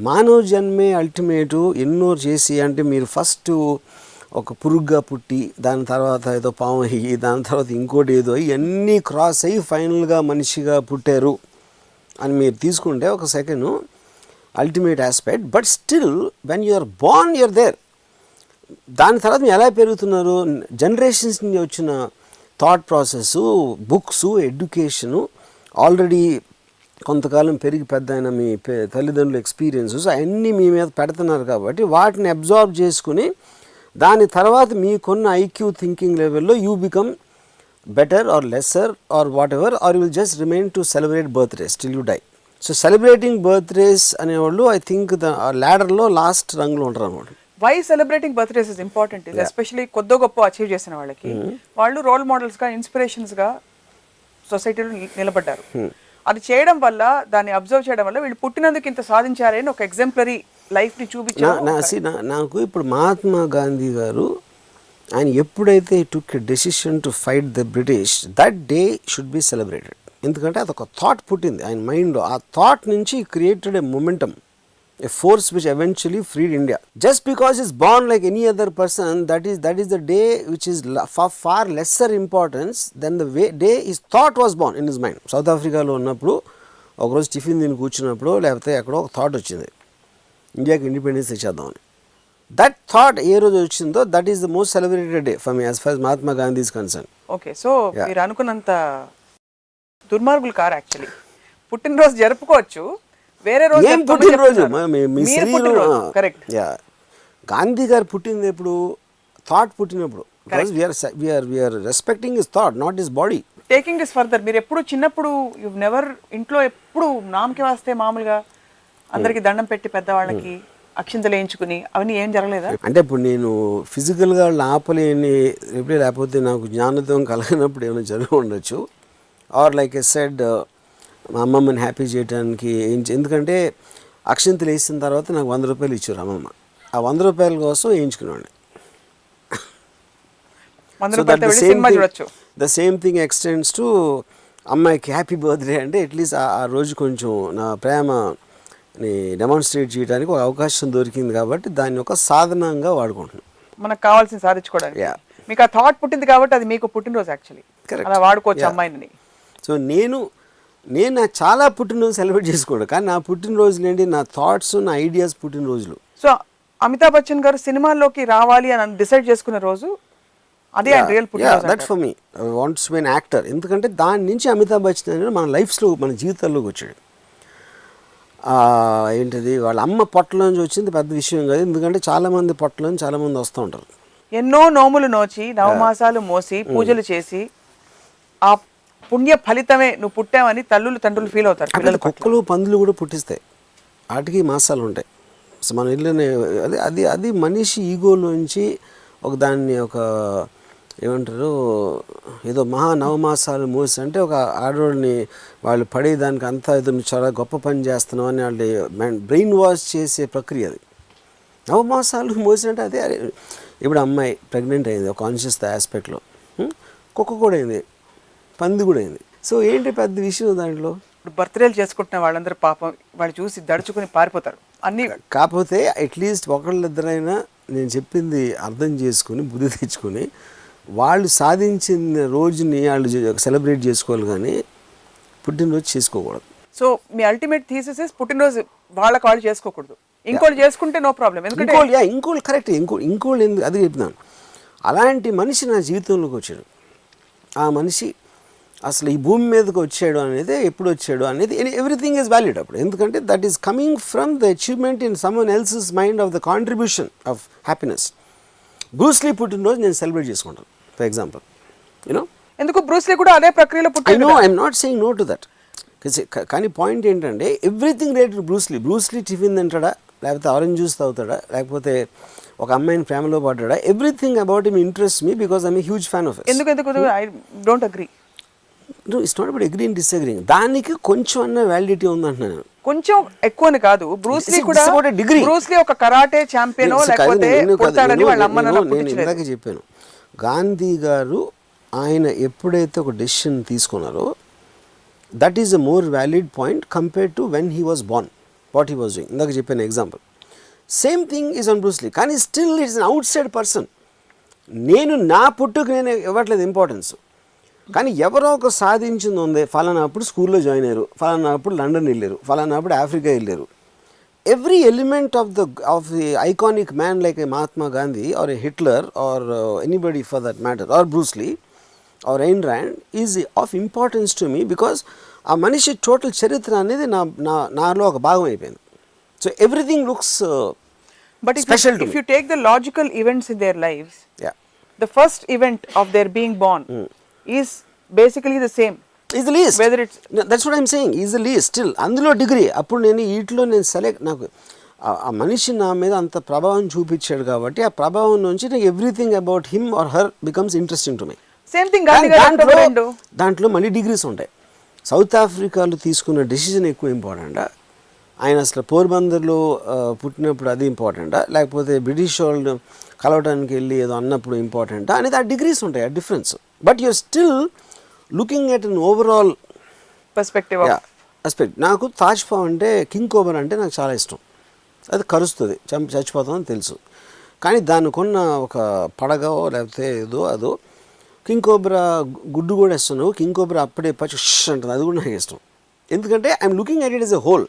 మానవ జన్మే అల్టిమేట్ ఎన్నో చేసి అంటే మీరు ఫస్ట్ ఒక పురుగుగా పుట్టి దాని తర్వాత ఏదో పాము అయ్యి దాని తర్వాత ఇంకోటి ఏదో ఇవన్నీ క్రాస్ అయ్యి ఫైనల్గా మనిషిగా పుట్టారు అని మీరు తీసుకుంటే ఒక second ultimate aspect. But still when you're born you're there. దాని తర్వాత మీరు ఎలా పెరుగుతున్నారు, జనరేషన్స్ నుంచి వచ్చిన thought process, books, education, already కొంతకాలం పెరిగి పెద్ద అయిన మీ తల్లిదండ్రుల ఎక్స్పీరియన్సెస్ అవన్నీ మీ మీద పెడుతున్నారు కాబట్టి వాటిని అబ్జార్బ్ చేసుకుని దాని తర్వాత మీకున్న ఐక్యూ థింకింగ్ లెవెల్లో you become better or lesser or whatever or you will just remain to celebrate birthdays till you die. So celebrating birthdays అనేవాళ్ళు ఐ థింక్ ల్యాడర్లో లాస్ట్ రంగులో ఉంటారు అనమాట. Why celebrating birthdays is important is especially కొద్ది గొప్ప achieve చేసిన వాళ్ళకి వాళ్ళు రోల్ మోడల్స్గా ఇన్స్పిరేషన్స్గా సొసైటీలో నిలబడ్డారు. అది చేయడం వల్ల దాన్ని అబ్జర్వ్ చేయడం వల్ల వీళ్ళు పుట్టినందుకు ఇంత సాధించారని ఒక ఎగ్జాంపులరీ లైఫ్ని చూపించారు. నాకు ఇప్పుడు మహాత్మా గాంధీ గారు ఆయన ఎప్పుడైతే took a decision to fight the British that day should be celebrated. ఎందుకంటే అదొక థాట్ పుట్టింది ఆయన మైండ్లో. ఆ థాట్ నుంచి created a momentum, a force which eventually freed India. Just because he's born like any other person, that is the day which is far lesser importance than the day his thought was born in his mind. South Africa లో ఉన్నప్పుడు ఒకరోజు tiffin తిని కూర్చున్నప్పుడు లేకపోతే ఎక్కడో ఒక thought వచ్చింది, ఇండియాకి ఇండిపెండెన్స్ ఇచ్చేద్దామని. దట్ థాట్ ఏ రోజు వచ్చిందో that is the most celebrated day for me as for Mahatma Gandhi is concern. Okay, so మీరు అనుకున్నంత దుర్మార్గులు కారు యాక్చువల్లీ. పుట్టినరోజు జరుపుకోవచ్చు, వేరే రోజు ఏం పుట్టినరోజు మీ శరీరం. కరెక్ట్. గాంధీ గారు పుట్టింది ఎప్పుడు, థాట్ పుట్టినప్పుడు. We're respecting his thought not his body. Taking this further, మీరు ఎప్పుడు చిన్నప్పుడు యు నెవర్ ఇంట్లో ఎప్పుడు నామకి వస్తే మామూలుగా అందరికి దండం పెట్టి పెద్దవాళ్ళకి అక్షింతలు వేయించుకుని అవన్నీ ఏం జరగలేదా? అంటే ఇప్పుడు నేను ఫిజికల్గా ఆపలేని ఎప్పుడే, లేకపోతే నాకు జ్ఞానోదయం కలిగినప్పుడు ఏమైనా జరిగి ఉండొచ్చు. ఆర్ లైక్ ఎ సెడ్ మా అమ్మమ్మని హ్యాపీ చేయడానికి ఎందుకంటే అక్షింతలు వేసిన తర్వాత నాకు 100 రూపాయలు ఇచ్చారు అమ్మమ్మ. ఆ 100 రూపాయల కోసం వేయించుకునేవాడిని. The same thing extends to అమ్మాయికి హ్యాపీ బర్త్డే అంటే అట్లీస్ట్ ఆ రోజు కొంచెం నా ప్రేమని డెమాన్స్ట్రేట్ చేయడానికి ఒక అవకాశం దొరికింది కాబట్టి దాన్ని ఒక సాధనంగా వాడుకుంటున్నాను. మనకు కావాల్సింది సాధించుకోవడానికి. మీకు ఆ థాట్ పుట్టింది కాబట్టి అది మీకు పుట్టినరోజు యాక్చువల్లీ అలా వాడుకోవచ్చు అమ్మాయిని. సో నేను చాలా పుట్టినరోజు సెలబ్రేట్ చేసుకోండి, కానీ నా పుట్టినరోజులు ఏంటి, నా థాట్స్, నా ఐడియాస్ పుట్టినరోజులు. సో అమితాబ్ బచ్చన్ గారు సినిమాల్లోకి రావాలి అని డిసైడ్ చేసుకున్న రోజు అదే రియల్ పుట్టినరోజు. That for me I wants to be an actor. ఎందుకంటే దాని నుంచి అమితాబ్ బచ్చన్ అనేది మన లైఫ్స్లో, మన జీవితాల్లోకి వచ్చాడు. ఏంటిది, వాళ్ళ అమ్మ పొట్టలోంచి వచ్చింది పెద్ద విషయం కాదు, ఎందుకంటే చాలామంది పొట్టలోంచి చాలామంది వస్తూ ఉంటారు. ఎన్నో నోములు నోచి నవమాసాలు మోసి పూజలు చేసి ఆ పుణ్య ఫలితమే నువ్వు పుట్టావని తల్లులు తండ్రులు ఫీల్ అవుతారు. పిల్లలు, కుక్కలు, పందులు కూడా పుట్టిస్తాయి, వాటికి మాసాలు ఉంటాయి. సో మన ఇళ్ళని అది మనిషి ఈగోలోంచి ఒక దాన్ని ఒక ఏమంటారు, ఏదో నవమాసాలు మోసి అంటే ఒక ఆడవాళ్ళని వాళ్ళు పడేదానికి అంతా ఏదో చాలా గొప్ప పని చేస్తున్నావు అని వాళ్ళు బ్రెయిన్ వాష్ చేసే ప్రక్రియ అది. నవమాసాలు మోసి అంటే అదే. ఇప్పుడు అమ్మాయి ప్రెగ్నెంట్ అయింది ఒక కాన్షియస్ ఆస్పెక్ట్లో, కుక్క కూడా అయింది, పంది కూడా అయింది. సో ఏంటి పెద్ద విషయం దాంట్లో? ఇప్పుడు బర్త్డేలు చేసుకుంటున్న వాళ్ళందరూ పాపం వాళ్ళు చూసి దడుచుకుని పారిపోతారు అన్నీ. కాకపోతే అట్లీస్ట్ ఒకళ్ళిద్దరైనా నేను చెప్పింది అర్థం చేసుకుని బుద్ధి తెచ్చుకొని వాళ్ళు సాధించిన రోజుని వాళ్ళు సెలబ్రేట్ చేసుకోవాలి, కానీ పుట్టినరోజు చేసుకోకూడదు. సో మీ అల్టిమేట్ థీసిస్ పుట్టినరోజు వాళ్ళకి వాళ్ళు చేసుకోకూడదు, ఇంకోళ్ళు చేసుకుంటే నో ప్రాబ్లం. ఎందుకంటే ఇంకోళ్ళు కరెక్ట్, ఇంకోళ్ళు ఎందుకు అది చెప్తున్నాను. అలాంటి మనిషి నా జీవితంలోకి వచ్చాడు. ఆ మనిషి అసలు ఈ భూమి మీదకి వచ్చాడు అనేది, ఎప్పుడు వచ్చాడు అనేది, ఎవ్రీథింగ్ ఈజ్ వ్యాలిడ్ అప్పుడు. ఎందుకంటే that is coming from the achievement in someone else's mind of the contribution of happiness. Bruce Lee పుట్టినరోజు నేను సెలబ్రేట్ చేసుకుంటాను ఫర్ ఎగ్జాంపుల్. యూనో ఎందుకు బ్రూస్లీ కూడా అదే ప్రక్రియలో పుట్టాడు. I'm not saying no to that. కానీ పాయింట్ ఏంటంటే ఎవ్రీథింగ్ రిలేటెడ్ బ్రూస్లీ టిఫిన్ తింటాడా, లేకపోతే ఆరెంజ్ జ్యూస్ తాగుతాడా, లేకపోతే ఒక అమ్మాయిని ప్రేమలో పడ్డాడా, everything about him interest me because I'm a huge fan of. ఎందుకు I don't agree. It's not about agreeing disagreeing. దానికి కొంచెం అన్న వ్యాలిడిటీ ఉందంటున్నాను. కొంచెం ఎక్కువని కాదు, బ్రూస్లీ కూడా, It's about a degree. Bruce Lee ఒక కరాటే ఛాంపియన్ లేకపోతే పుడతాడని వాళ్ళ అమ్మ నాన్న నేను ఇందాకే చెప్పాను, గాంధీ గారు ఆయన ఎప్పుడైతే ఒక డెసిషన్ తీసుకున్నారో that is a more valid point compared to when he was born, what he was doing. ఇందాక చెప్పాను example. Same thing is on Bruce Lee, కానీ still it's an outside person. నేను నా పుట్టుకు నేను ఇవ్వట్లేదు ఇంపార్టెన్స్, కానీ ఎవరో ఒక సాధించింది ఉంది. ఫలానా అప్పుడు స్కూల్లో జాయిన్ అయ్యారు, ఫలానా అప్పుడు లండన్ వెళ్ళారు, ఫలానా అప్పుడు ఆఫ్రికా వెళ్ళారు. Every element of the iconic man like a Mahatma Gandhi or a Hitler or anybody for that matter or Bruce Lee or Ayn Rand is of importance to me, because ఆ మనిషి టోటల్ చరిత్ర అనేది నాలో ఒక భాగం అయిపోయింది. So everything looks But if you take the logical events in their lives, yeah, the first event of their being born is basically the same. Is the least. Whether it's that's what I'm saying. Is the least still. అందులో degree అప్పుడు నేను వీటిలో నేను select, నాకు ఆ మనిషి నా మీద అంత ప్రభావం చూపించాడు కాబట్టి ఆ ప్రభావం నుంచి నాకు everything about him or her becomes interesting to me. Same thing Gandhi గారు దాంట్లో మళ్ళీ డిగ్రీస్ ఉంటాయి. సౌత్ ఆఫ్రికాలో తీసుకున్న డెసిషన్ ఎక్కువ ఇంపార్టెంటా, ఆయన అసలు పోర్బందర్లో పుట్టినప్పుడు అది ఇంపార్టెంటా, లేకపోతే బ్రిటిష్ వాళ్ళు కలవడానికి వెళ్ళి ఏదో అన్నప్పుడు ఇంపార్టెంటా అనేది ఆ డిగ్రీస్ ఉంటాయి, ఆ difference. But you're still looking at an overall perspective aspect. నాకు తాజ్పావ్ అంటే కింగ్ కోబ్రా అంటే నాకు చాలా ఇష్టం. అది కరుస్తుంది, చచ్చిపోతుందని తెలుసు, కానీ దాన్ని కొన్న ఒక పడగో లేకపోతే ఏదో అదో కింగ్ కోబ్రా గుడ్డు కూడా ఇస్తున్నావు, కింగ్ కోబ్రా అప్పుడే పచ్చి అంటుంది, అది కూడా నాకు ఇష్టం. ఎందుకంటే I'm looking at it is a whole.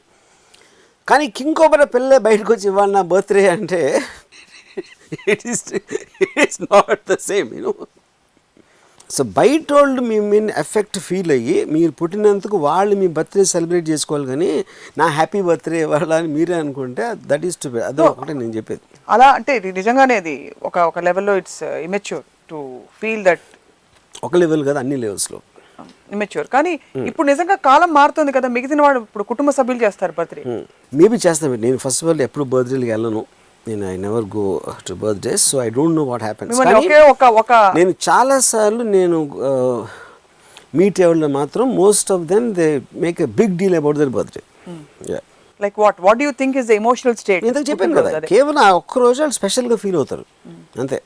కానీ కింగ్ కోబ్రా పిల్లే బయటకు వచ్చి ఇవాళ నా బర్త్డే అంటే it's not the same, you know. So బయట వాళ్ళు మీ మీన్ ఎఫెక్ట్ ఫీల్ అయ్యి మీరు పుట్టినందుకు వాళ్ళు మీ బర్త్డే సెలబ్రేట్ చేసుకోవాలి, కానీ నా హ్యాపీ బర్త్డే ఇవ్వాలి అని మీరే అనుకుంటే దట్ ఈస్ టు బి, అదే ఒకటే నేను చెప్పేది. అలా అంటే ఇది నిజంగానే అది ఒక లెవెల్లో it's immature to feel that. ఒక లెవెల్ కదా, అన్ని లెవెల్స్లో ఇమెచ్యూర్. కానీ ఇప్పుడు నిజంగా కాలం మారుతుంది కదా, మిగిలిన వాడు ఇప్పుడు కుటుంబ సభ్యులు చేస్తారు బర్త్డే. మేబీ చేస్తాను. నేను ఫస్ట్ ఆఫ్ ఆల్ ఎప్పుడు బర్త్డేకి వెళ్ళను, నేను I never go to birthdays, so I don't know what happens. నేను చాలాసార్లు నేను మీట్ అవ్వడంలో మాత్రం most of them they make a big deal about their birthday. Like what do you think is the emotional state? నేను చెప్పాను కదా, కేవలం ఆ ఒక్కరోజు వాళ్ళు స్పెషల్గా ఫీల్ అవుతారు అంతే.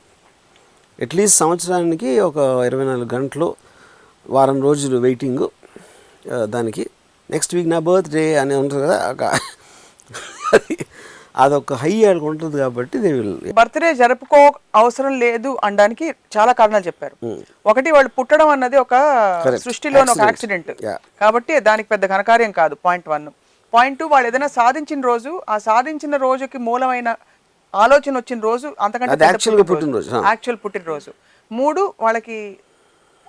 అట్లీస్ట్ సంవత్సరానికి ఒక 24 గంటలు, వారం రోజులు వెయిటింగ్ దానికి. నెక్స్ట్ వీక్ నా బర్త్డే అని ఉంటుంది కదా, అదొక హై ఆడికి ఉంటుంది కాబట్టి బర్త్డే జరుపుకో అవసరం లేదు అనడానికి చాలా కారణాలు చెప్పారు. ఒకటి, వాళ్ళు పుట్టడం అన్నది ఒక సృష్టిలోని ఒక యాక్సిడెంట్ కాబట్టి దానికి పెద్ద ఘనకార్యం కాదు, పాయింట్ 1. పాయింట్ 2, వాళ్ళు ఏదైనా సాధించిన రోజు, ఆ సాధించిన రోజుకి మూలమైన ఆలోచన వచ్చిన రోజు, అంతకంటే యాక్చువల్ పుట్టినరోజు. 3, వాళ్ళకి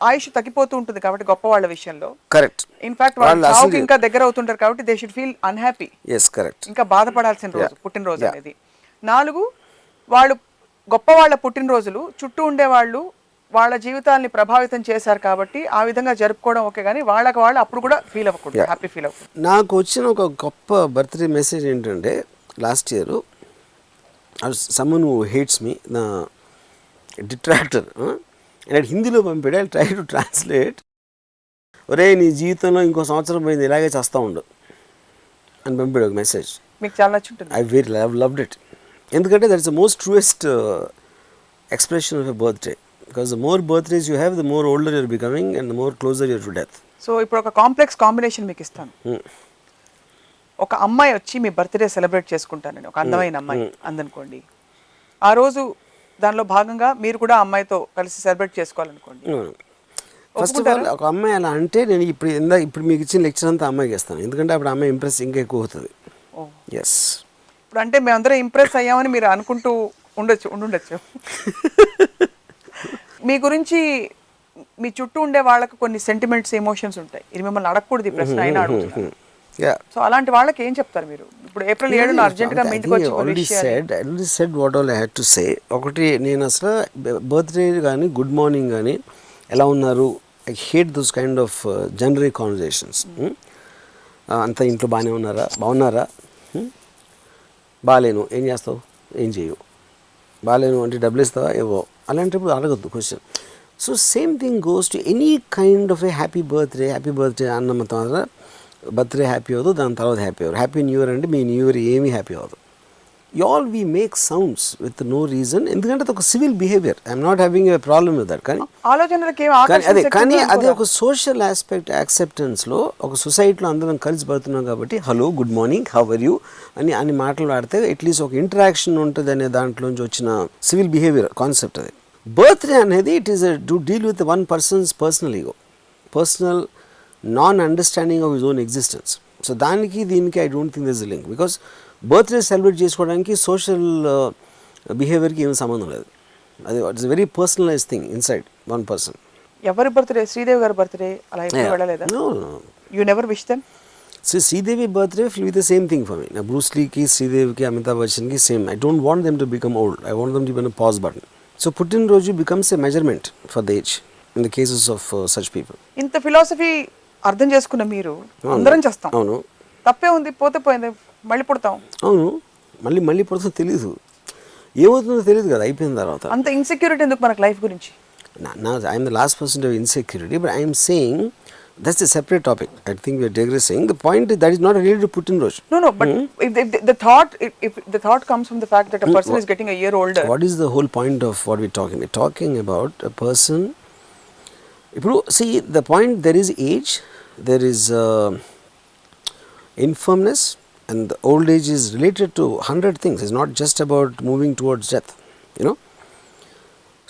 ఆయుష్ తగ్గిపోతూ ఉంటుంది కాబట్టి గొప్ప వాళ్ళ విషయంలో. కరెక్ట్. ఇన్ఫాక్ట్ వాళ్ళు ఇంకా దగ్గర అవుతుంటారు కాబట్టి దే షుడ్ ఫీల్ అన్హ్యాపీ. ఇంకా బాధపడాల్సిన రోజు పుట్టినరోజు అనేది. 4, వాళ్ళు గొప్ప వాళ్ళ పుట్టినరోజులు చుట్టూ ఉండేవాళ్ళు వాళ్ళ జీవితాన్ని ప్రభావితం చేశారు కాబట్టి ఆ విధంగా జరుపుకోవడం ఓకే, కానీ వాళ్ళకి వాళ్ళు అప్పుడు కూడా ఫీల్ అవ్వకూడదు, హ్యాపీ ఫీల్ అవ్వకూడదు. నాకు వచ్చిన ఒక గొప్ప బర్త్డే మెసేజ్ ఏంటంటే, last year someone who hates me, నా డిట్రాక్టర్, అండ్ హిందీలో పంపాడు. I try to translate. ఒరే నీ జీవితంలో ఇంకో సంవత్సరం పోయింది, ఇలాగే చేస్తూ ఉండు అని పంపాడు ఒక మెసేజ్. మీకు చాలా నచ్చుంటుంది. I very loved it. ఎందుకంటే that is the most truest expression of a birthday. Because the more birthdays you have, the more older you're becoming and the more closer you're to death. So ఇప్పుడు ఒక complex combination మీకు ఇస్తాను. ఒక అమ్మాయి వచ్చి మీ birthday celebrate చేసుకుంటానని, ఒక అందమైన అమ్మాయి అందనుకోండి. ఆ రోజు దానిలో భాగంగా మీరు కూడా అమ్మాయితో కలిసి సెలబ్రేట్ చేసుకోవాలనుకోండి. ఫస్ట్ ఆఫ్ ఆల్ ఒక అమ్మాయి అలా అంటే నేను ఇప్పుడు మీకు ఇచ్చిన లెక్చర్ అంతా అమ్మాయికి ఇస్తాను, ఎందుకంటే అప్పుడు అమ్మాయి ఇంప్రెస్ ఇంకా ఎక్కువ అవుతుంది. ఎస్. ఇప్పుడు అంటే మేమందరం ఇంప్రెస్ అయ్యామని మీరు అనుకుంటూ ఉండొచ్చు. మీ గురించి మీ చుట్టూ ఉండే వాళ్ళకి కొన్ని సెంటిమెంట్స్, ఎమోషన్స్ ఉంటాయి. ఇది మిమ్మల్ని అడగకూడదు ఈ ప్రశ్న, అయినా అడుగుతున్నారు. సో అలాంటి వాళ్ళకి ఏం చెప్తారు మీరు? ఇప్పుడు April 7 అర్జెంట్గా మీ ఇంటికి వచ్చి ఒకటి, నేను అసలు బర్త్డే కానీ గుడ్ మార్నింగ్ కానీ ఎలా ఉన్నారు, I hate those kind of general conversations. అంతా ఇంట్లో బాగున్నారా, బాగాలేను, ఏం చేస్తావు, ఏం చేయవు, బాగాలేను అంటే డబ్బులు ఇస్తావా, ఏవో, అలాంటప్పుడు అడగద్దు question. So same thing goes to any kind of a happy birthday అన్న మాత్రం బర్త్డే హ్యాపీ అవ్వదు, దాని తర్వాత హ్యాపీ అవ్వరు. హ్యాపీ న్యూ ఇయర్ అంటే మీ న్యూ ఇయర్ ఏమీ హ్యాపీ అవ్వదు. We make sounds with no reason, ఎందుకంటే అది ఒక civil behaviour. I'm not having a problem with that. కానీ అదే ఒక సోషల్ ఆస్పెక్ట్ యాక్సెప్టెన్స్లో ఒక సొసైటీలో అందరం కలిసి పడుతున్నాం కాబట్టి hello, good morning, how are you అని మాటలు ఆడితే అట్లీస్ట్ ఒక ఇంటరాక్షన్ ఉంటుంది అనే దాంట్లోంచి వచ్చిన సివిల్ బిహేవియర్ కాన్సెప్ట్ అది. బర్త్డే అనేది it is to deal with one person's personal ego, personal non understanding of his own existence. So దానికి దీనికి I don't think this is link, because birthday celebrate చేసుకోవడానికి social బిహేవియర్కి ఏమి సంబంధం లేదు. అది it's very personalize thing inside one person. ఎవరి birthday? Sridevi గారి బర్త్డే అలా ఎప్పుడు వెళ్ళలేదా? No, you never wish them? So Sridevi birthday will be the same thing for me. నా బ్రూస్ లీకి, శ్రీదేవికి, అమితాబ్ బచ్చన్కి same. I don't want them to become old, I want them to become pause button. So పుట్టినరోజు becomes a measurement for the age in the cases of such people. ఇంత philosophy అర్థం చేసుకున్న మీరు, అందరం చేస్తాం, అవును, తప్పే ఉంది, పోతే పోయింది, మళ్ళీ పుడతాం. అవును, మళ్ళీ పుడుతుందో తెలీదు, ఏమవుతుందో తెలియదు కదా అయిపోయిన తర్వాత. అంత ఇన్సెక్యూరిటీ ఎందుకు మనకు లైఫ్ గురించి? I'm the last person to insecurity, but I'm saying that's a separate topic. I think we are digressing. The point is that is not related to Putinroj. No, but if the thought comes from the fact that a person is getting a year older. What is the whole point of what we're talking? We're talking about a person. See, the point, there is age, there is infirmness, and the old age is related to 100 things. It's not just about moving towards death, you know.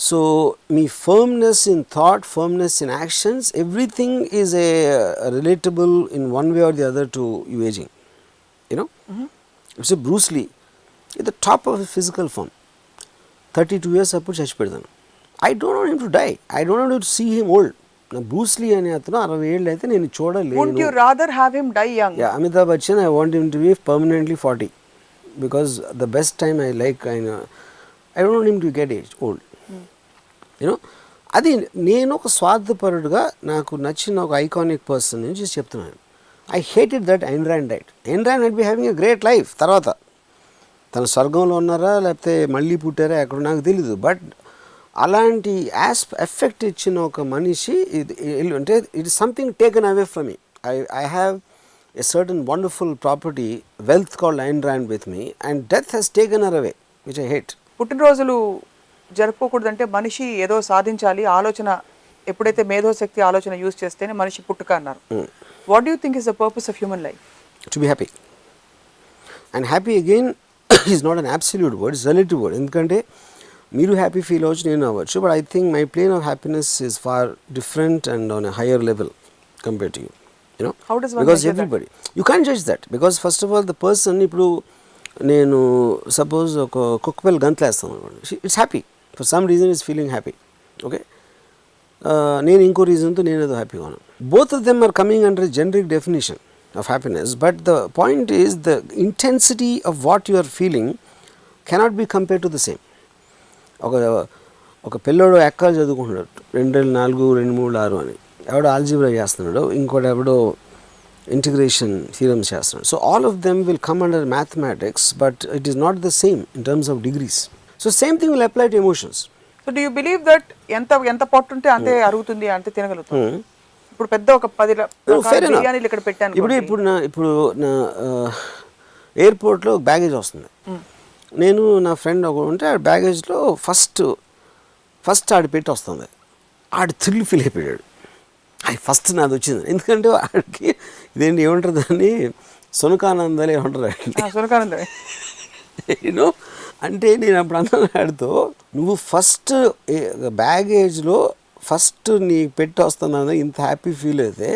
So, me firmness in thought, firmness in actions, everything is a relatable in one way or the other to you aging, you know. It's a Bruce Lee at the top of his physical form, 32 years appudu chachipedanu. I don't want him to die, I don't want to see him old. Na Bruce Lee ane athanu 60 ఏళ్ళు అయితే నేను చూడలేను. Would you rather have him die young? Yeah, Amitabh Bachchan, I want him to be permanently 40, because the best time I don't want him to get old. You know, అది నేను ఒక స్వార్థపరుడుగా నాకు నచ్చిన ఒక ఐకానిక్ పర్సన్ నుంచి చెప్తున్నాను. I hated that Ayn Rand diet. Ayn Rand head be having a great life. తర్వాత తను స్వర్గంలో ఉన్నారా లేకపోతే మళ్ళీ పుట్టారా ఎక్కడ నాకు తెలీదు, బట్ అలాంటి ఎఫెక్ట్ ఇచ్చిన ఒక మనిషి అంటే it is something taken away from me. I have a certain wonderful property wealth called Ayn Rand with me, and death has taken her away, which I hate. పుట్టినరోజులు జరుపుకోకూడదంటే మనిషి ఏదో సాధించాలి, ఆలోచన ఎప్పుడైతే మేధోశక్తి ఆలోచన యూజ్ చేస్తేనే మనిషి పుట్టుక అన్నారు. What do you think is the purpose of human life? To be happy. And happy again is not an absolute word, it's relative word. ఎందుకంటే మీరు హ్యాపీ ఫీల్ అవ్వచ్చు, నేను అవ్వచ్చు, but I think my plane of happiness is far different and on a higher level compare to you, you know. Because everybody you can judge that, because first of all the person, ఇప్పుడు నేను suppose ఒక కుక్క పిల్ల గంతలేస్తాను అనుకోండి, it's happy, for some reason is feeling happy, okay. నేను ఇంకో రీజన్తో నేను ఏదో హ్యాపీగా ఉన్నాను. Both of them are coming under generic definition of happiness, but the point is the intensity of what you are feeling cannot be compare to the same. ఒక పిల్లోడు ఎక్కాలు చదువుకుంటున్నాడు, 2 4 2 3 6 అని, ఎవడో ఆల్జీబ్రా చేస్తున్నాడు, ఇంకోటి ఎవడో ఇంటిగ్రేషన్ థియరమ్స్ చేస్తున్నాడు. So all of them will come under mathematics, but it is not the same in terms of degrees. So same thing will apply to emotions. So do you believe that ఎంత పొట్టు ఉంటే అంతే అరుగుతుంది, అంతే తినగలుగుతుంది? ఇప్పుడు పెద్ద ఒక 10 బిర్యానీలు ఇక్కడ పెట్టాను. ఇప్పుడు నా ఎయిర్పోర్ట్లో బ్యాగేజ్ వస్తుంది. నేను నా ఫ్రెండ్ ఒకడు ఉంటే ఆ బ్యాగేజ్లో ఫస్ట్ ఆడి పెట్టి వస్తుంది. ఆడు థ్రిల్ ఫీల్ అయిపోయాడు, అది ఫస్ట్ నాది వచ్చింది. ఎందుకంటే ఆడికి ఇదేంటి ఏమంటారు దాన్ని, సునకానందాలు ఏమంటారు, సునకానందమే, యూనో. అంటే నేను అప్పుడు అన్నాడుతో, నువ్వు ఫస్ట్ బ్యాగేజ్లో ఫస్ట్ నీ పెట్టి వస్తున్నాను ఇంత హ్యాపీ ఫీల్ అయితే,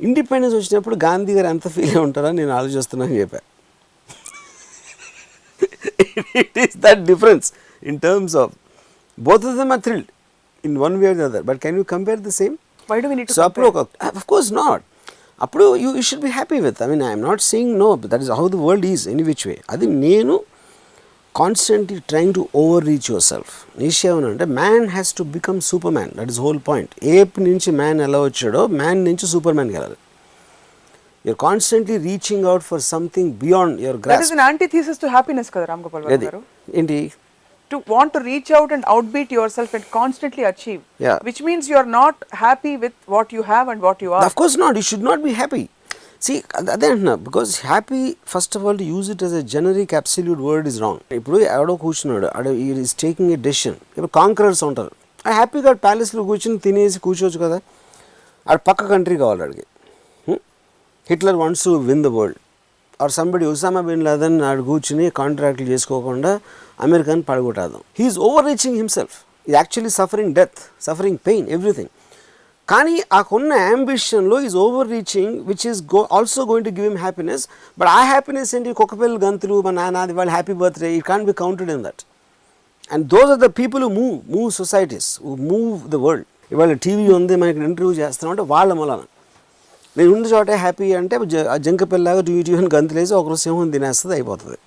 ఇండిపెండెన్స్ వచ్చినప్పుడు గాంధీ గారు ఎంత ఫీల్ అయి ఉంటారని నేను ఆలోచిస్తున్నాను చెప్పా. It is that difference in terms of both of them are thrilled in one way or the other, but can you compare the same? Why do we need to so apro of course not. Apro you should be happy with, I mean I am not saying no, but that is how the world is any which way. Adi nenu constantly trying to overreach yourself. Nishayavana ante man has to become superman, that is the whole point. Ape nunchi man ela vachado, man nunchi superman galali. You are constantly reaching out for something beyond your grasp. That is an antithesis to happiness kada Ram Gopal garu. Enti to want to reach out and outbeat yourself and constantly achieve, yeah, which means you are not happy with what you have and what you are. Of course not, you should not be happy. అదే అంటున్నా, because happy first of all to use it as a generic absolute word is wrong. ఇప్పుడు ఎవడో కూర్చున్నాడు, is taking a decision. ఇప్పుడు conquerors ఉంటారు, హ్యాపీగా ప్యాలెస్లో కూర్చుని తినేసి కూర్చోవచ్చు కదా. ఆడు పక్క కంట్రీ కావాలి ఆడికి. Hitler wants to win the world. Or somebody Osama bin Laden ఆడు కూర్చుని కాంట్రాక్ట్లు చేసుకోకుండా అమెరికాని పడగొట్టాదాం. He is over reaching himself. ఈ actually suffering death, suffering pain, everything. కానీ ఆకున్న అంబిషన్లో is over reaching which is also going to give him happiness. But ఆ హ్యాపీనెస్ ఏంటి, కుక్కపిల్లలు గంతులు, మా నాది వాళ్ళ happy birthday, it can't be counted in that. And those are the people who move societies, who move the world. ఇవాళ TV ఉంది, మనకి ఇంటర్వ్యూ చేస్తున్నాం అంటే వాళ్ళ మూలన. నేను ఉన్న చోటే హ్యాపీ అంటే జంక పిల్లగా టీవీ అని గంతులేసి ఒకరు సింహం తినేస్తుంది, అయిపోతుంది.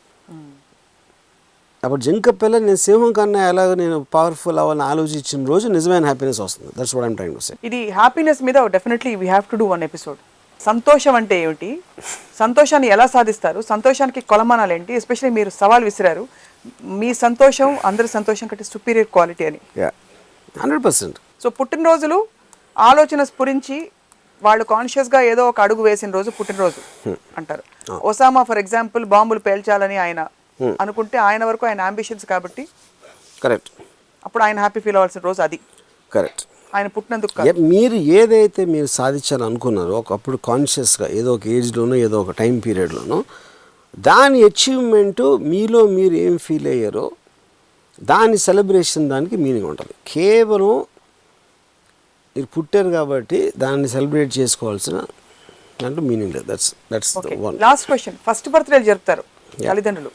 అప్పుడు జంక పిల్ల నేను సింహం కన్నా ఎలాగ నేను పవర్ఫుల్ అవ్వాలని ఆలోచించిన రోజు నిజమైన హ్యాపీనెస్ వస్తుంది. That's what I'm trying to say. ఇది హ్యాపీనెస్ మీద definitely we have to do one episode. సంతోషం అంటే ఏమిటి, సంతోషాన్ని ఎలా సాధిస్తారు, సంతోషానికి కొలమానాలు ఏంటి, ఎస్పెషల్లీ మీరు సవాల్ విసిరారు మీ సంతోషం అందరి సంతోషం కంటే సుపీరియర్ క్వాలిటీ అని. 100%. సో పుట్టినరోజులు ఆలోచన స్ఫురించి వాళ్ళు కాన్షియస్గా ఏదో ఒక అడుగు వేసిన రోజు పుట్టినరోజు అంటారు. ఒసామా ఫర్ ఎగ్జాంపుల్ బాంబులు పేల్చాలని ఆయన అనుకుంటే ఆయన వరకు ఆయన అంబిషన్స్ కాబట్టి కరెక్ట్, అప్పుడు ఆయన హ్యాపీ ఫీల్ అవ్వాల్సిన రోజు అది. కరెక్ట్. ఆయన పుట్టినందుకు మీరు ఏదైతే మీరు సాధించాలనుకున్నారో ఒకప్పుడు కాన్షియస్గా ఏదో ఒక ఏజ్లోనో ఏదో ఒక టైం పీరియడ్లోనో దాని అచీవ్మెంటు మీలో మీరు ఏం ఫీల్ అయ్యారో దాని సెలబ్రేషన్ దానికి మీనింగ్ ఉంటుంది. కేవలం మీరు పుట్టారు కాబట్టి దాన్ని సెలబ్రేట్ చేసుకోవాల్సిన దాంట్లో మీనింగ్ లేదు. That's the one. Last question, first బర్త్డేలు జరుపుతారు తల్లిదండ్రులు,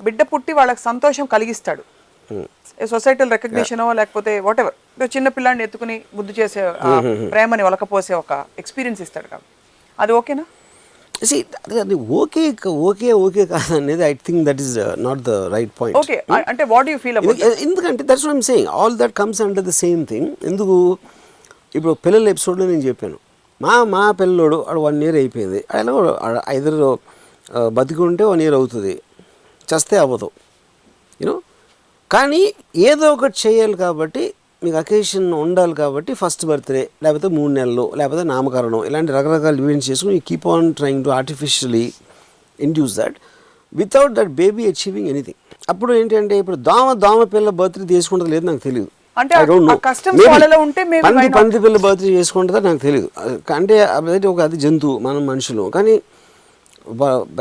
బిడ్డ పుట్టి వాళ్ళకి సంతోషం కలిగిస్తాడు, సొసైటల్ రికగ్నిషన్ లేకపోతే వాట్ ఎవర్, చిన్న పిల్లాడిని ఎత్తుకుని ముద్దు చేసే ప్రేమని ఒలకపోసే ఒక ఎక్స్పీరియన్స్ ఇస్తాడు కాబట్టి అది ఓకేనా? అది ఓకే కాదనేది I think that is not the right point. Okay అంటే వాట్ యు ఫీల్ అబౌట్? ఎందుకంటే that's what I'm saying, all that comes under the same thing. ఎందుకు ఇప్పుడు పిల్లల ఎపిసోడ్లో నేను చెప్పాను, మా పిల్లోడు వాడు 1 year అయిపోయింది, ఆయన ఐదర్ బతికి ఉంటే 1 year అవుతుంది, చస్తే అవ్వదు, యూనో. కానీ ఏదో ఒకటి చేయాలి కాబట్టి మీకు అకేషన్ ఉండాలి కాబట్టి ఫస్ట్ బర్త్డే లేకపోతే 3 నెలలు లేకపోతే నామకరణం ఇలాంటి రకరకాల ఈవెంట్స్ చేసుకుని you keep on trying to artificially induce that without that baby achieving anything. అప్పుడు ఏంటంటే ఇప్పుడు దోమ పిల్ల బర్త్డే చేసుకుంటుంది లేదు నాకు తెలియదు, పంది పిల్ల బర్త్డే చేసుకుంటుందా నాకు తెలియదు. అంటే అది జంతువు, మనం మనుషులు. కానీ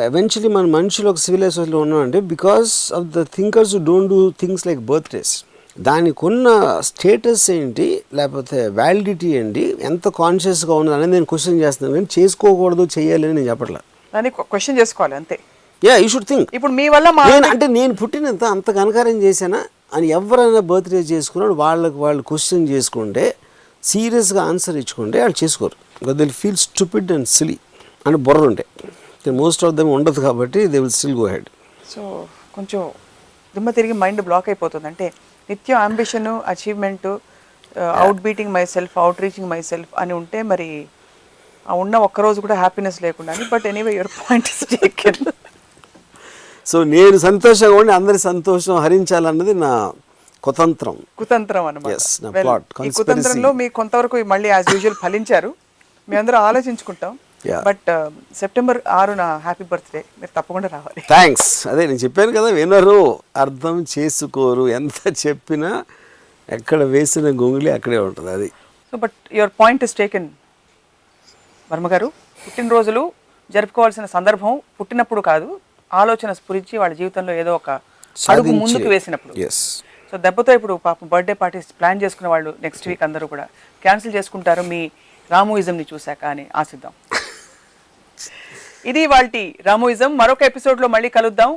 ఎవెన్చువలీ మన మనుషులు ఒక సివిలైజేషన్లో ఉన్నామంటే because of the thinkers who don't do things like birthdays. దానికి ఉన్న స్టేటస్ ఏంటి లేకపోతే వ్యాలిడిటీ ఏంటి, ఎంత కాన్షియస్గా ఉన్నది అనేది నేను క్వశ్చన్ చేస్తున్నాను. కానీ చేసుకోకూడదు చేయాలి అని నేను చెప్పట్లేదు, దాన్ని క్వశ్చన్ చేసుకోవాలి అంతే. You should think. ఇప్పుడు మీ వల్ల అంటే నేను పుట్టినంత అంత ఘనకార్యం చేశానా అని ఎవరైనా బర్త్డే చేసుకున్నాడు వాళ్ళు క్వశ్చన్ చేసుకుంటే సీరియస్గా ఆన్సర్ ఇచ్చుకుంటే వాళ్ళు చేసుకోరు. They will feel stupid and silly అని బుర్ర ఉంటాయి. మోస్ట్ ఆఫ్ దెమ్ ఉండదు కాబట్టి they will still go head. So కొంచెం దిమ్మ తిరిగి మైండ్ బ్లాక్ అయిపోతుంది. అంటే నిత్యం ambition, achievement, out beating my self, out reaching my self అని ఉంటే మరి ఉన్న ఒక్కరోజు కూడా హ్యాపీనెస్ లేకుండా. But anyway your point is taken. So నేను సంతోషంగా ఉండి అందరి సంతోషం హరించాలన్నది నా కుతంత్రం అన్నమాట. ఈ కుతంత్రంలో మీకు కొంతవరకు మళ్ళీ యాజ్ యూజువల్ ఫలించారు, మేమందరం ఆలోచించుకుంటాం. బట్ September 6 హ్యాపీ బర్త్డే, మీరు తప్పకుండా రావాలి. థ్యాంక్స్. అదే నేను చెప్పాను కదా, వినరు, అర్థం చేసుకోరు, ఎంత చెప్పినా ఎక్కడ వేసిన గొంగులి అక్కడే ఉంటుంది అది. So but your point is taken Varma గారు. పుట్టినరోజులు జరుపుకోవాల్సిన సందర్భం పుట్టినప్పుడు కాదు, ఆలోచన స్ఫురించి వాళ్ళ జీవితంలో ఏదో ఒక అడుగు ముందుకు వేసినప్పుడు. సో దెబ్బతో ఇప్పుడు పాపం బర్త్డే పార్టీస్ ప్లాన్ చేసుకునే వాళ్ళు నెక్స్ట్ వీక్ అందరూ కూడా క్యాన్సిల్ చేసుకుంటారు మీ రామోయిజంని చూశాక అని ఆశిద్దాం. ఇది వాళ్ళ రామోయిజం. మరొక ఎపిసోడ్లో మళ్ళీ కలుద్దాం.